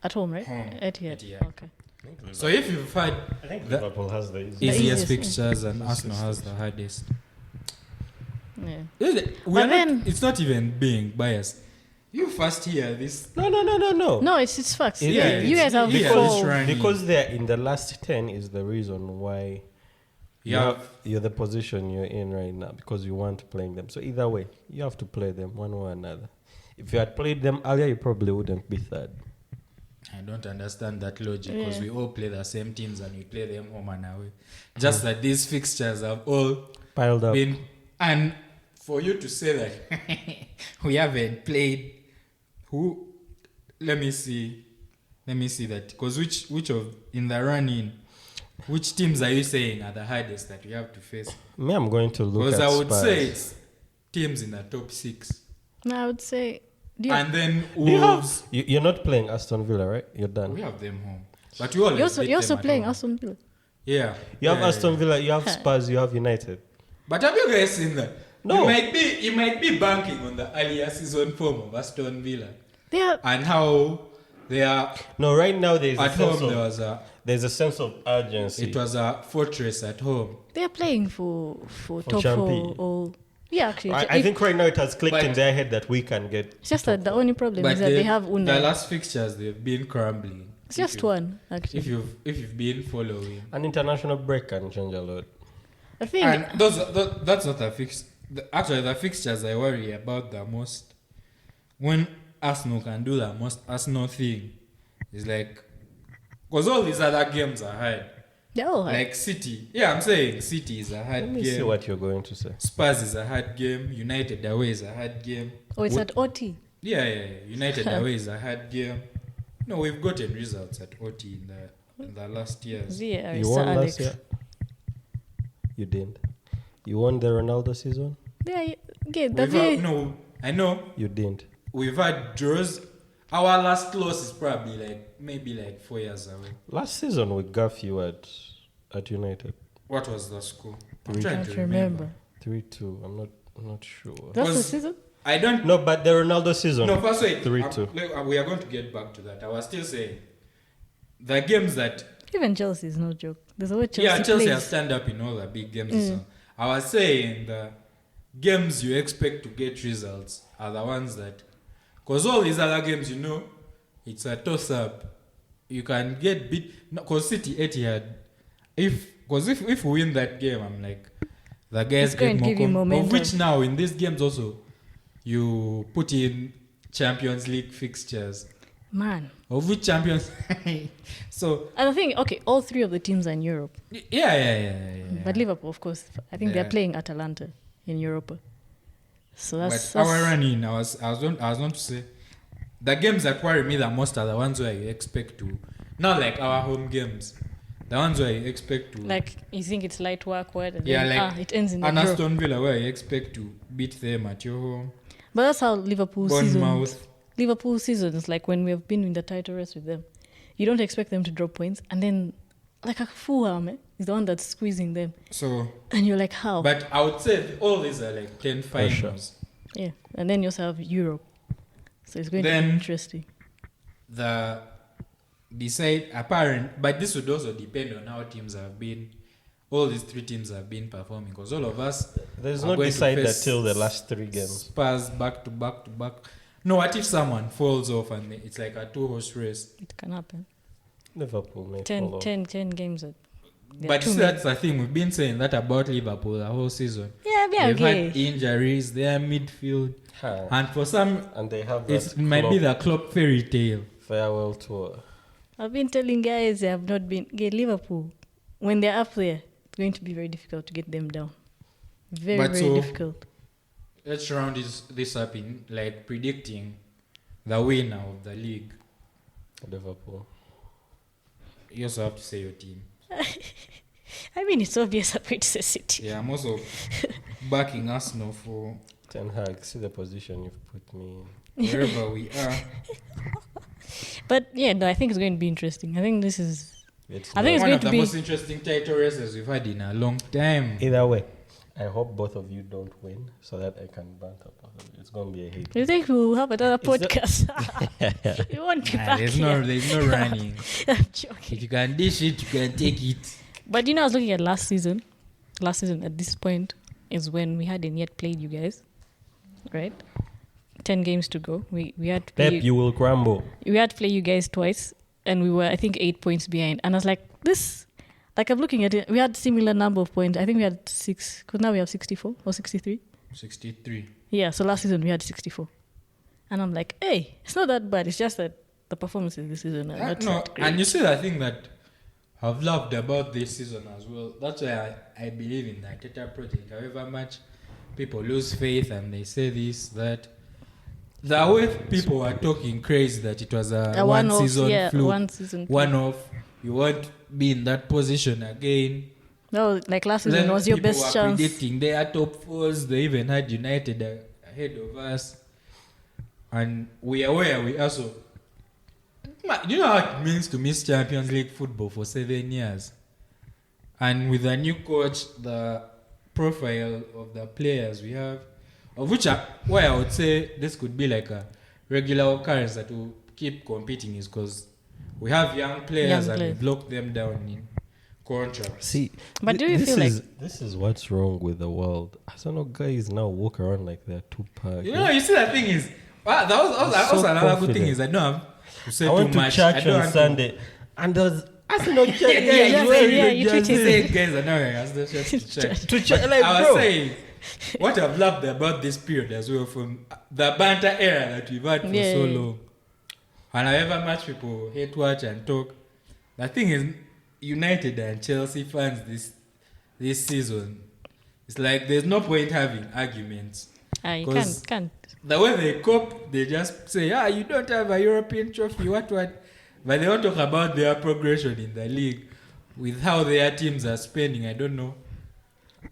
At home, right? Home. Etihad. Etihad. Okay. So if you've had I think the Liverpool has the easiest. easiest easiest, fixtures and Arsenal has the hardest. Yeah. Then it's not even being biased. You first hear this. No. No, it's facts. Yeah, you guys have because- four. Running. Because they're in the last 10 is the reason why you're the position you're in right now, because you weren't playing them. So either way, you have to play them one way or another. If you had played them earlier, you probably wouldn't be third. I don't understand that logic because Yeah. we all play the same teams and we play them home and away. Just that these fixtures have all Piled up. been, and for you to say that we haven't played, who? Let me see that, because which of in the running, which teams are you saying are the hardest that we have to face? Me, I'm going to look Because at I would Spurs. say it's teams in the top 6, No, I would say. Yeah. and then Do you have- Wolves. You're not playing Aston Villa, right? You're We done. have them home, but we always You're also beat them at playing home. Aston Villa. Yeah, You have yeah, Aston yeah. Villa, you have Spurs, you have United. But have you guys seen that? No. You might be banking on the earlier season form of Aston Villa They are. and how they are No, right now there's at a sense home. of, there's a sense of urgency. It was a fortress at home. They are playing for top champion. 4 or yeah, actually. I think right now it has clicked But- in their head that we can get. it's just that the only problem But is that they have the Unai. last fixtures they've been crumbling. It's just one actually. If you've been following, An international break can change a lot. I think and that's not a fix. Actually, the fixtures I worry about the most, when Arsenal can do the most Arsenal thing, is like, because all these other games are hard. they're all hard. Like City, yeah, I'm saying City is a hard Let me game. see what you're going to say. Spurs is a hard game. United away is a hard game. Oh, it's at OT. Yeah. United away is a hard game. No, we've gotten results at OT in the last years. Yeah, You Sir won Alex. last year? You didn't. You won the Ronaldo season? Yeah, the I know You didn't. we've had draws. Our last loss is probably maybe 4 years away. Last season we gave you at United. What was the score? I'm Three. trying can't to remember. 3-2. I'm not sure. That's the Was- season. I don't. No, but the Ronaldo season. No, first wait. 3-2. We are going to get back to that. I was still saying the games that Even Chelsea is no joke. There's a way Chelsea Chelsea plays. has stand up in all the big games. So I was saying the games you expect to get results are the ones that, because all these other games, it's a toss up. You can get beat. Because City Etihad, if we win that game, I'm like, the guys It's going get to give you more. Of momentum. which now in these games also, you put in Champions League fixtures. Man. Of which Champions? So And I think, okay, all 3 of the teams are in Europe. yeah. But Liverpool, of course, I think Yeah. they're playing Atalanta in Europa. So that's. But our running, I was going to say, the games that worry me the most are the ones where you expect to, not like our home games, the ones where you expect to, like, you think it's light work, what? And yeah, then, like it ends in the an draw. Aston Villa where you expect to beat them at your home, But that's how Liverpool season. Bournemouth. Liverpool seasons, like when we have been in the title race with them, you don't expect them to drop points, and then like a Fulham is the one that's squeezing them, So, and you're like, how? but I would say all these are like 10 finals. Yeah, and then you also have Europe, so it's going to Then- be interesting. The decide apparent, but this would also depend on how teams have been. All these 3 teams have been performing because all of us There's are no going to decide that face till the last 3 games. Spurs back to back. No, what if someone falls off and it's like a 2-horse race? It can happen. Liverpool may 10 follow. 10 games. But see, that's the thing. We've been saying that about Liverpool the whole season. Yeah, They've okay. had injuries, they're midfield. Ha. And for some, And they have it that might be the Klopp fairy tale. farewell tour. I've been telling guys they have not been get Liverpool. When they're up there, it's going to be very difficult to get them down. Very, But very so- difficult. Let's round this up in like predicting the winner of the league. Liverpool. You also have to say your team. I mean, it's obvious I'm going to say City. Yeah, I'm also backing Arsenal for Ten Hag, see the position you've put me in. wherever we are. But yeah, no, I think it's going to be interesting. I think this is. I think it's One going of to the be. most interesting title races we've had in a long time. Either way, I hope both of you don't win so that I can banter both of you. It's going to be a hate. You think we'll have another podcast? You won't be back There's here. no running. I'm joking. If you can dish it, you can take it. But I was looking at last season. Last season at this point is when we hadn't yet played you guys, right? 10 games to go. We had to play Pep, you will crumble. we had to play you guys twice, and we were, I think, 8 points behind. And I was like, this, like I'm looking at it, we had similar number of points. I think we had 6, because now we have 64 or 63. 63. Yeah, so last season we had 64. And I'm like, hey, it's not that bad. It's just that the performances this season are not No, that great. and you see the thing that I've loved about this season as well. That's why I believe in the Arteta project. However much people lose faith and they say this, that, the way people were talking crazy that it was a one one-off, season yeah, fluke, one season one fluke. off. You won't be in that position again. No, like last season Then was your people best were chance. predicting they are top fours. They even had United ahead of us, and we are where we are. So, you know how it means to miss Champions League football for 7 years, and with a new coach, the profile of the players we have, of which why I would say this could be like a regular occurrence that will keep competing, is because we have young players and we lock them down in contracts. See, But do you feel this is what's wrong with the world? Arsenal guys now walk around like they're Tupac. You see, the thing is, that was So another good confident. thing is I don't have to say I too went to much. church I don't on want Sunday, and there was Arsenal church guys. Yeah, you just tweeted say it. guys are not going to church. To church, like, I was bro. saying, what I've loved about this period as well, from the banter era that we've had for Yeah, so yeah. long, and however much people hate watch and talk, the thing is, United and Chelsea fans this season, it's like there's no point having arguments. You 'Cause can't. the way they cope, they just say, you don't have a European trophy, what? But they don't talk about their progression in the league with how their teams are spending. I don't know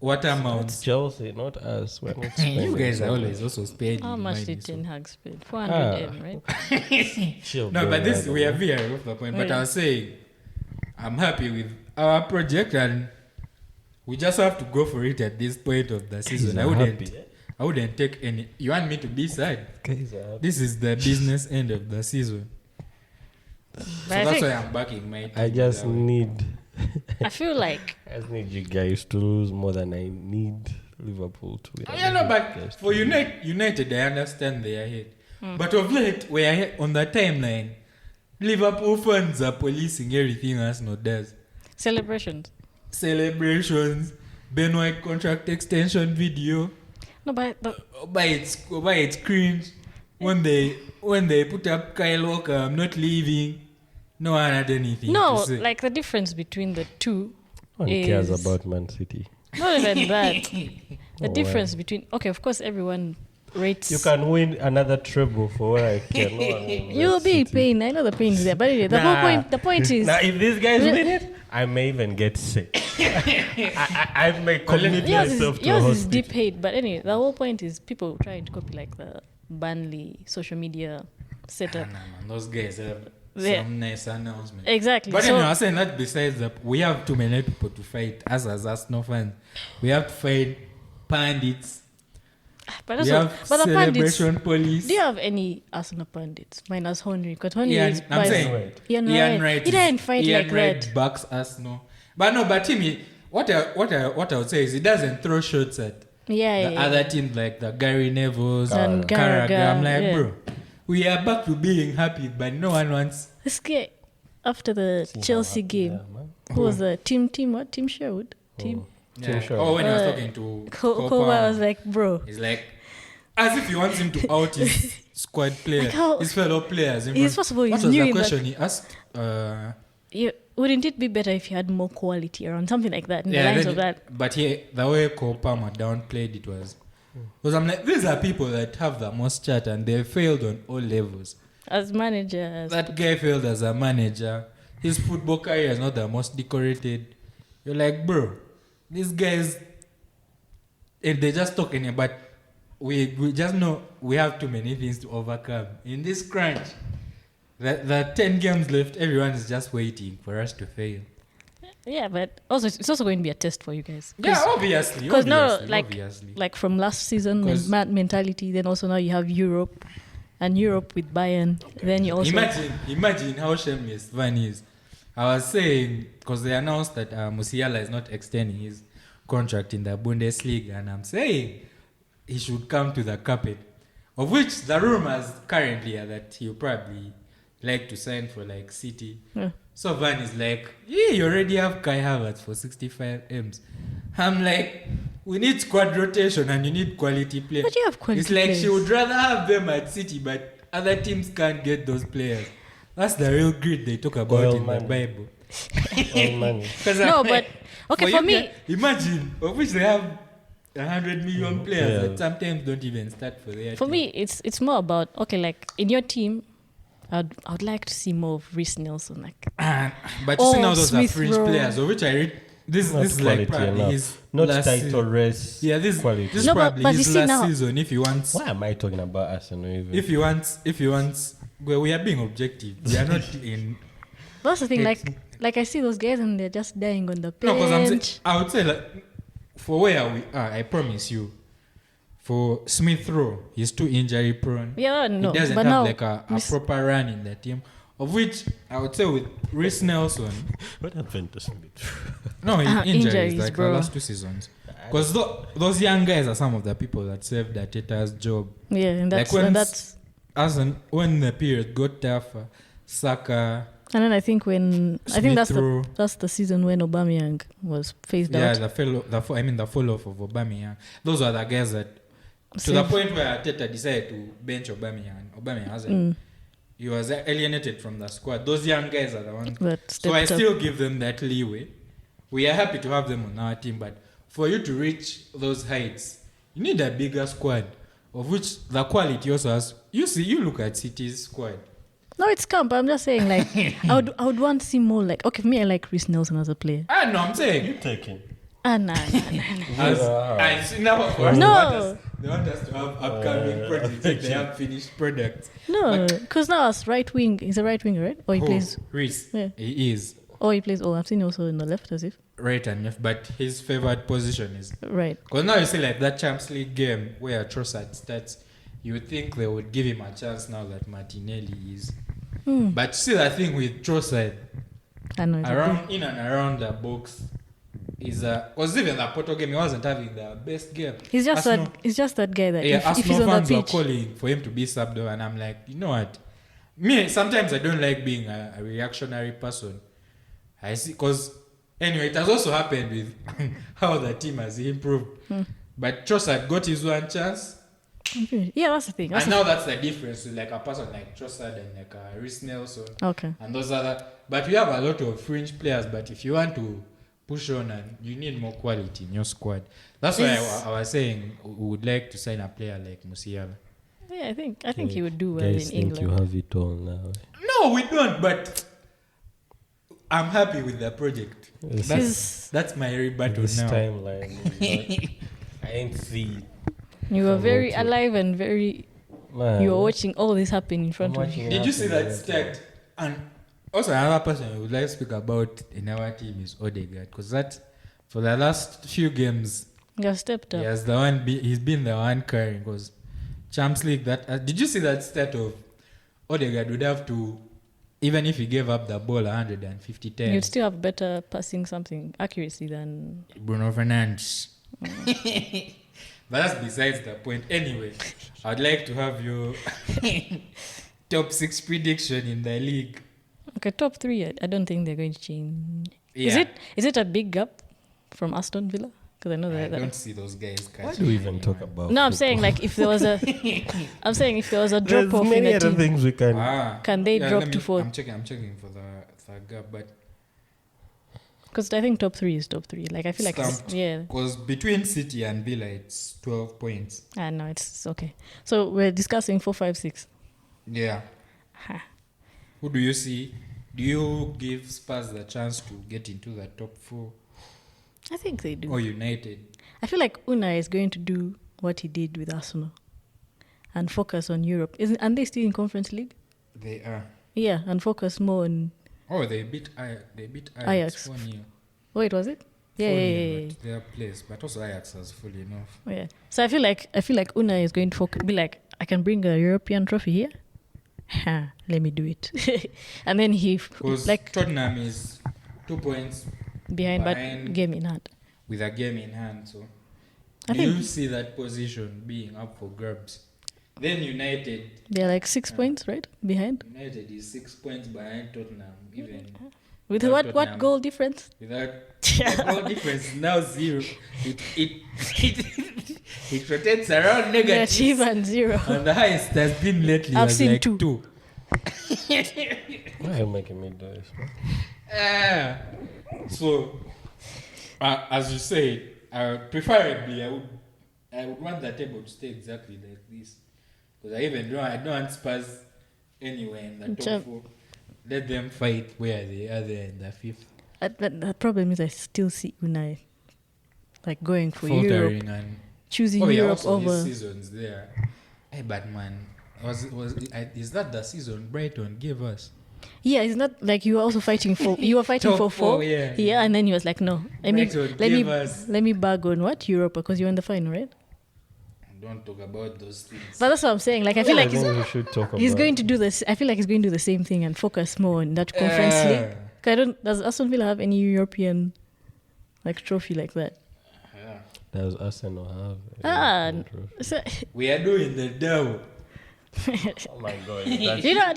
what It's amounts. Chelsea, not us. We're not You spending guys are money. always also spending. How much money, did so- Ten Hag spend? 400 M, right? Chill, No, bro, but this, rather. we are veering off the point. But I was saying, I'm happy with our project, and we just have to go for it at this point of the season. Guys are happy, eh? I wouldn't take any. You want me to be sad? Guys are happy. This is the business end of the season. So But I that's think- why I'm backing my team. I just that way. need I feel like I just need you guys to lose more than I need Liverpool to win. Yeah, no, but for United, I understand they are ahead. But of late, we are ahead on the timeline. Liverpool fans are policing everything Arsenal does. celebrations. Celebrations, Ben White contract extension video. No, but By its cringe. When they put up Kyle Walker, I'm not leaving. No one had anything no, to say. like the difference between the two. No one cares is- about Man City. Not even that. The Oh, difference between of course, everyone rates. You can win another treble for what I care. No one will You'll Man be City. pain. I know the pain is there, but anyway, the whole Nah. point. The point is. Now, if these guys win it, I may even get sick. I may commit myself to a Yours is hospital. deep hate, but anyway, the whole point is people trying to copy like the Burnley social media setup. Man, those guys have Yeah. some nice announcements. Exactly. But so, anyway, I was saying that besides that, we have too many people to fight as Arsenal fans. We have to fight pundits. but We also, have but the pundits. celebration police. Do you have any Arsenal pundits minus Henry? Because Henry Ian, is I'm by- saying Ian Ian Wright. Wright. He didn't fight Ian like Wright that. backs Arsenal. But Timmy, what I would say is he doesn't throw shots at Yeah, the yeah, other teams like the Gary Nevilles And Carragher. Carragher, I'm like, yeah. bro, we are back to being happy, but no one wants. This guy, after the See how Chelsea happy game, they are, man. who was the team? What? Team Sherwood? Team. Team Sherwood. Oh, when he was Uh, talking to Koba was like, bro. he's like, as if he wants him to out his squad players, Like how- his fellow players. In He's front. first of all, What he's was new the in that. question he asked? Wouldn't it be better if you had more quality around something like that? In the lines of that. But the way Cole Palmer downplayed it was, because I'm like, these are people that have the most chat and they failed on all levels. As manager, That guy failed as a manager. His football career is not the most decorated. You're like, bro, these guys, if they're just talking about, we just know we have too many things to overcome. In this crunch, the 10 games left, everyone is just waiting for us to fail. Yeah, but also it's also going to be a test for you guys. Yeah, obviously. Because now, Obviously. like from last season, mentality, then also now you have Europe, and Europe with Bayern. Okay. Then you also imagine how shameless Van is. I was saying, because they announced that Musiala is not extending his contract in the Bundesliga, and I'm saying he should come to the carpet, of which the rumors currently are that he'll probably like to sign for like City. Yeah. So Van is like, yeah, you already have Kai Havertz for 65 M's. I'm like, we need squad rotation and you need quality players. But you have quality It's like players. she would rather have them at City, but other teams can't get those players. That's the real greed they talk about Oil in money. the Bible. Oil money. No, but okay for me. Imagine, of which they have 100 million players that sometimes don't even start for their For team. me, it's more about, okay, like in your team, I'd like to see more of Reece Nelson, like. But you see now those Smith are fringe Rowe. players, of which I read this Not is like quality probably enough. his Not last title season. race. Yeah, this quality. is No, but probably you his see last now- season. If he wants, Why am I talking about Arsenal even? if he wants, well, we are being objective. We are not in. That's the thing, like I see those guys and they're just dying on the bench. No, because I would say like, for where we are, I promise you, for Smith Rowe, he's too injury prone. Yeah, no, He doesn't but have now like a proper run in the team. Of which I would say with Reece Nelson, What happened to Smith? no, injuries injuries, like bro. the last 2 seasons. Because those young guys are some of the people that saved Arteta's job. Yeah, and that's Like when when the period got tougher, Saka, and then I think Smith Rowe. that's the season when Aubameyang was phased Yeah, out. the fall off of Aubameyang. Those are the guys that, to the point where Arteta decided to bench Aubameyang. Aubameyang hasn't. He was alienated from the squad. Those young guys are the ones. So I still give them that leeway. We are happy to have them on our team, but for you to reach those heights, you need a bigger squad, of which the quality also has. You look at City's squad. No, it's camp. I'm just saying, like, I would want to see more. Like, okay, for me, I like Reece Nelson as a player. No, I'm saying. You taking? Nah. Now, No. they want us to have upcoming projects if they have finished products. No, because now as right wing, he's a right winger, right? Or he plays. Reece. Yeah. He is Or he plays. Oh, I've seen him also in the left, as if. right and left, but his favored position is. Right. Because now you see like that Champions League game where Trossard starts, you would think they would give him a chance now that Martinelli is. But see the thing with Trossard, I know. in and around the box, is because even the Porto game he wasn't having the best game. He's just that guy that if he's Arsenal on fans the were pitch. calling for him to be subbed out, and I'm like, you know what? Me sometimes I don't like being a reactionary person. I see, because anyway, it has also happened with how the team has improved. But Trossard got his one chance. Yeah, that's the thing. And now that's the difference with like a person like Trossard and like Reece Nelson. Okay. And those other. But we have a lot of fringe players. But if you want to push on and you need more quality in your squad, that's why I was saying we would like to sign a player like Musiala. Yeah, I think he would do well Guys in think England. you have it all now. No, we don't. But I'm happy with the project. That's my rebuttal This now. timeline. I ain't see. You were very alive and very. Man, You were watching all this happen in front of you. Did you see that stat? And also another person I would like to speak about in our team is Odegaard, because that for the last few games You have stepped up. he's been the one carrying. Because Champions League, that did you see that stat of Odegaard would have to, even if he gave up the ball 150 times, You'd still have better passing something accuracy than. Bruno Fernandes. But that's besides the point. Anyway, I'd like to have your top 6 prediction in the league. Okay, top 3. I don't think they're going to change. Yeah. Is it a big gap from Aston Villa? Because I know I that. don't see those guys catching. Why do we even talk about? No, I'm saying like if there was a. I'm saying if there was a drop There's off in many the other team, things we can. can they drop to 4th? I'm checking for the gap, but Because I think top 3 is top 3. Like I feel like Stumped. yeah. Because between City and Villa, it's 12 points. No, it's okay. So we're discussing 4, 5, 6. Yeah. Who do you see? Do you give Spurs the chance to get into the top 4? I think they do. Or United? I feel like Unai is going to do what he did with Arsenal and focus on Europe. Aren't they still in Conference League? They are. Yeah, and focus more on... Oh, they beat Ajax Ajax. 4-0. Wait, was it? Yeah, 4-0 yeah, yeah. at their place, but also Ajax was full enough. Oh, yeah. So I feel like Unai is going to be like, I can bring a European trophy here. Ha, let me do it. And then he Because like Tottenham is 2 points behind, but behind game in hand. with a game in hand. So I do think you see that position being up for grabs? Then United. they're like 6 points, right? Behind. United is 6 points behind Tottenham, even With without what Tottenham. goal difference? Without the goal difference now 0. It rotates around Negative negative. and 0. And the highest has been lately I've was seen like 2. 2. Why are you making me do this, man? So, as you said, preferably I would want the table to stay exactly like this, because I don't want Spurs anywhere in the top 4. Let them fight where they are there in the 5th. The problem is I still see Unai like going for Faltering Europe, and choosing yeah, Europe also over. his seasons there. Hey, but man, is that the season Brighton gave us? Yeah, it's not like you were also fighting for. You were fighting Top for 4. four, yeah. And then he was like, no, Brighton gave us. let me bag on what Europa because you're in the final, right? Don't talk about those things. But that's what I'm saying. Like I feel like think we should talk about he's going to do this. I feel like he's going to do the same thing and focus more on that Conference League. 'Cause does Aston Villa have any European like trophy like that? Yeah. Does Arsenal have? So, We are doing the devil. Oh my God! do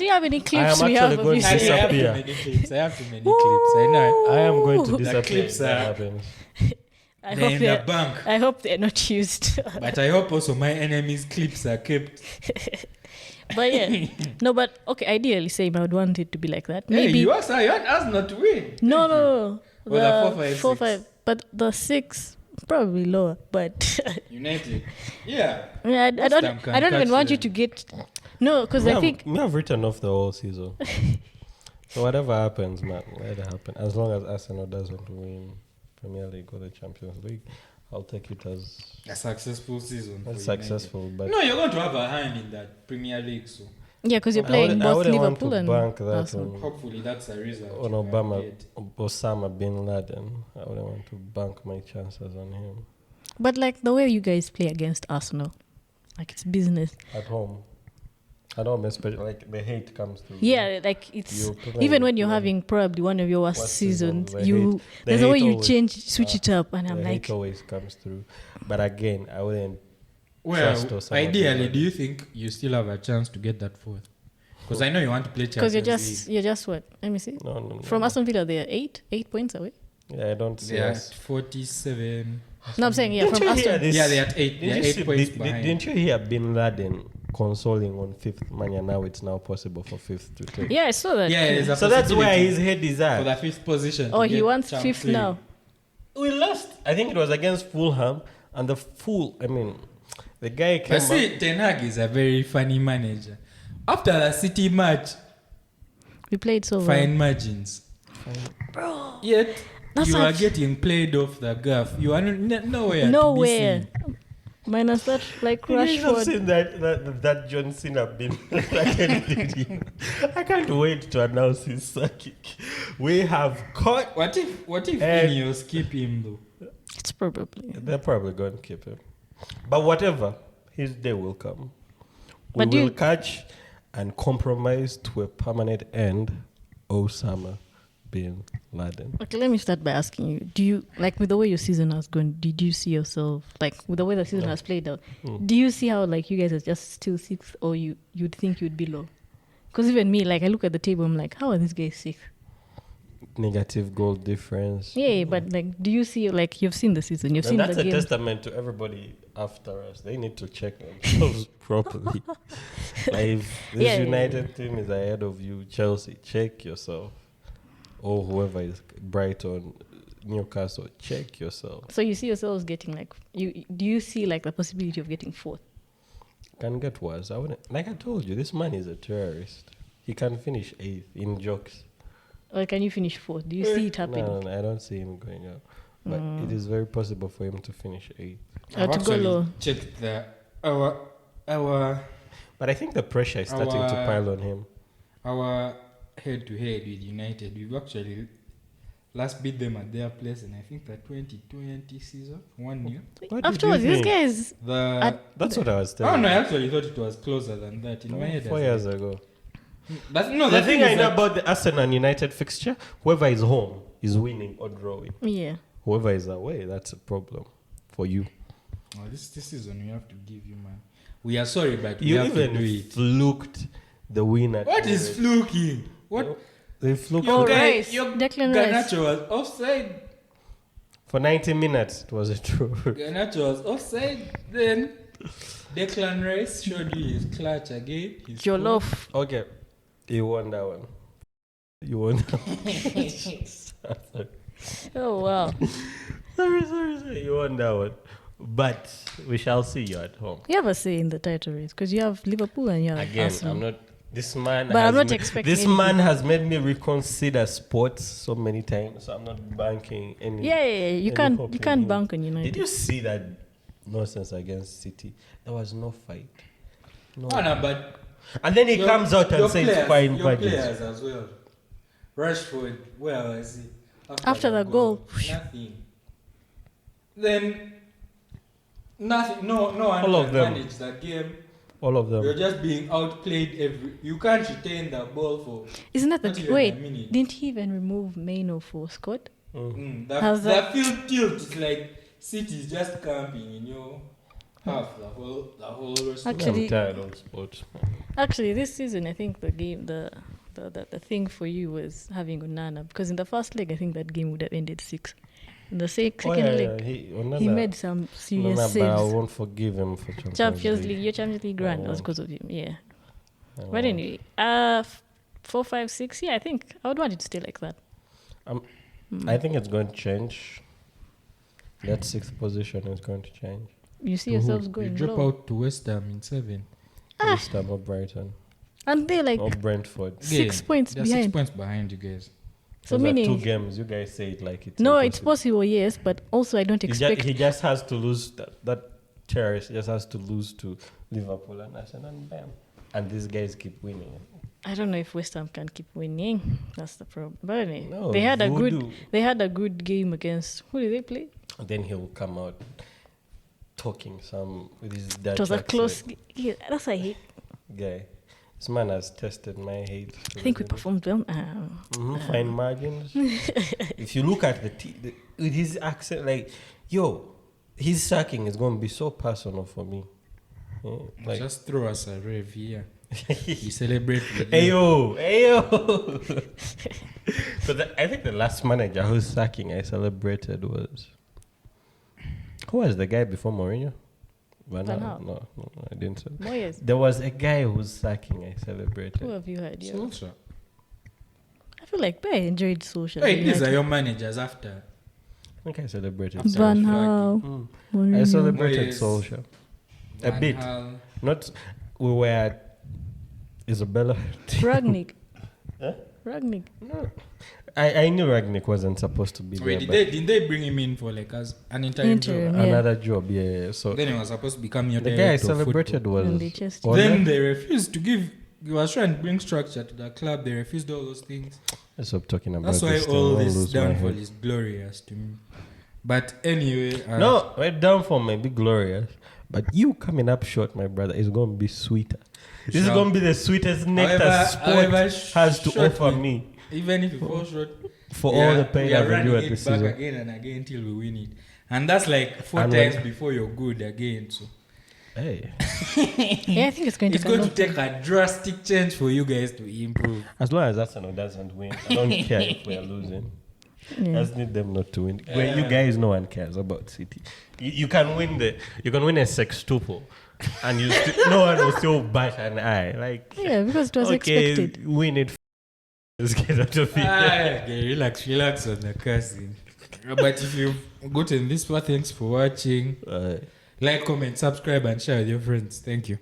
you have any clips am we have actually of going you to I saying? have too disappear. many clips. I have too many clips. I know. I am going to Ooh. disappear. clips if that are- happens. They're in the bank. I hope they're not used. But I hope also my enemies' clips are kept. But yeah, no. But okay, ideally, same. I would want it to be like that. Hey, Maybe you want us not to win. no. Well, the 4, 5, 6. But the 6 probably lower. But United. Yeah. I mean, I West don't. Ham can I don't even catch want you them. to get no, because I think we have written off the whole season. So whatever happens, man, let it happen. As long as Arsenal doesn't win Premier League or the Champions League, I'll take it as A successful season. for that's United. successful. But No, you're going to have a hand in that Premier League, so yeah, because you're I playing wouldn't- I both wouldn't want Liverpool to and bank that Arsenal. on- hopefully that's a result. on you can Obama, get. Osama bin Laden. I wouldn't want to bank my chances on him But like the way you guys play against Arsenal, like it's business. at home. At home, especially like the hate comes through. Yeah, like it's You play even when with you're them. having probably one of your worst Worst seasons, seasons, you the there's a way hate you always- switch it up, and I'm the like, hate always comes through. But again, I wouldn't. Well, Trust Osama bin ideally, Laden. do you think you still have a chance to get that 4th? Because I know you want to play because Champions League. you're just what? Let me see. No. From Aston Villa, they're 8 points away. Yeah, I don't see They're us. at 47. No, I'm saying yeah, Didn't from you hear Aston. this? Yeah, they're at 8. They're 8 points behind. Didn't you hear Bin Laden consoling on 5th? Man, yeah, now it's now possible for 5th to take. Yeah, I saw that. Yeah, there's a So that's where possibility his head is for at. the 5th position. Oh, to he get wants Champions 5th League. now. We lost. I think it was against Fulham, and the guy came But see, Ten Hag is a very funny manager. After the City match, We played so well. fine margins. Bro. Yet, That's you not- are getting played off the gaff. You are nowhere. To Nowhere. be seen. Minus that, like You guys have Rashford. seen that John Cena bin Laden. I can't wait to announce his sacking. We have caught. What if Ineos keep him though? It's probably. They're probably going to keep him. But whatever, his day will come. We But do will you- catch and compromise to a permanent end Osama bin Laden. Okay, let me start by asking you: do you like with the way your season has gone? Did you see yourself like with the way the season has played out? Do you see how like you guys are just still 6th, or you'd think you'd be low? Because even me, like I look at the table, I'm like, how are these guys 6th? Negative goal difference. Yeah, but like, do you see like you've seen the season, you've And seen that's the a game? testament to everybody after us. They need to check themselves properly. Like if this Yeah, yeah, United team is ahead of you, Chelsea, check yourself. Or whoever is Brighton, Newcastle, check yourself. So you see yourselves getting like do you see like the possibility of getting 4th? Can get worse. I wouldn't. Like I told you, this man is a terrorist. He can finish 8th in jokes. Or can you finish 4th? Do you see it happening? No, I don't see him going up. but it is very possible for him to finish 8th. I've to go actually low. checked our But I think the pressure is starting to pile on him. our head-to-head with United. We've actually last beat them at their place, and I think the 2020 season 1-0. What did Afterwards, you these think? guys. That's what I was Oh telling no, I you. actually thought it was closer than that. In my head, 4 years ago. The thing I know about the Arsenal and United fixture, whoever is home is winning or drawing. Yeah. Whoever is away, that's a problem for you. This season we have to give you, man. We are sorry, but we You have to even do it. fluked the winner. What is fluking? What? They fluked Oh, it. Rice. Your Declan Rice. Garnacho was offside. For 90 minutes. It was a draw. Garnacho was offside. Then Declan Rice showed you his clutch again. His Jollof. Okay. You won that one. You won that one. Oh, wow. sorry. You won that one. But we shall see you at home. You have a say in the title race because you have Liverpool and you have Again, Arsenal. I'm not. This man. But has I'm not ma- expecting This anything. man has made me reconsider sports so many times. So I'm not banking any. Yeah. You any can't. hope You in can't him. bank on United. Did you see that nonsense against City? There was no fight. No. Oh, no, but And then he your- comes out and your says players- fine your budget. players as well. Rashford, where was he? After the goal. Nothing. Then nothing. No one All of can them. manage that game. All of them. You're just being outplayed. You can't retain the ball for. Isn't that Not the even a wait? minute. Didn't he even remove Maino for Scott? The How's that? field tilt is like City is just camping in your half the whole rest. Actually- I'm tired of sports. Actually, this season I think the game the thing for you was having Onana because in the first leg I think that game would have ended 6. In the second leg he made some serious But I saves. won't forgive him for Champions League, your Champions League run was won't. because of him. Yeah. I But won't. anyway, 4, 5, 6. Yeah, I think I would want it to stay like that. I think it's going to change. That 6th position is going to change. You see yourselves You going drop low, out to West Ham in 7. West Ham or Brighton and they're like or Brentford. 6 points They're behind. 6 points behind you guys. So Those are meaning 2 games. You guys say it like it's no, it's impossible. possible, yes, but also I don't expect. He just has to lose that terrorist just has to lose to Liverpool and Arsenal and bam. And these guys keep winning. I don't know if West Ham can keep winning. That's the problem. But anyway, No, they had a voodoo. good game against who did they play? And then he'll come out talking some with his Dutch It was a accent. close. Yeah, that's what I hate. Guy. This man has tested my hate. I think we performed well. Fine margins. If you look at with his accent, like, yo, his sacking is going to be so personal for me. Yeah, like, Just throw us a rev here. We celebrate with hey you. yo. But I think the last manager who's sacking I celebrated was who was the guy before Mourinho? Van Gaal. No, I didn't say. Moyes. There was a guy who's sacking I celebrated. Who have you had? Yeah. Solskjaer. I feel like I enjoyed social. Hey, these are your managers after. I think I celebrated. Van Solskjaer. Gaal. I Mourinho. celebrated Moyes. Solskjaer. A Van bit. Gaal. Not. We were at Isabella. Ragnick. Huh? Ragnick. No. I knew Ragnick wasn't supposed to be Wait, there. didn't they bring him in for like as an interim Interim. job? But Yeah. another job, yeah. So Then he was supposed to become your the guy I director of celebrated football. And was. they just- Ozil. Then they refused to give. He was trying to bring structure to the club. They refused all those things. Let's stop talking about That's why this. thing. all Won't this lose my downfall head. is glorious to me. But anyway, No, right downfall may be glorious, but you coming up short, my brother, is going to be sweeter. This is Sure. going to be the sweetest nectar however sport has to short offer we- me even if you fall short, for we all are- the pain we are I've running endured it this back season. again and again till we win it, and that's like 4 And times when- before you're good again. So Hey, Yeah, I think it's going it's to going come to take a drastic change for you guys to improve. as long as Arsenal doesn't win, I don't care if we are losing. Yeah. Just need them not to win. When you guys, no one cares about City. You can win a sextuple, and no one will still bat an eye. Like, Yeah, because it was okay, expected. win it. Let's get out of here. Okay, relax on the cussing. But if you've gotten this far, thanks for watching. Like, comment, subscribe, and share with your friends. Thank you.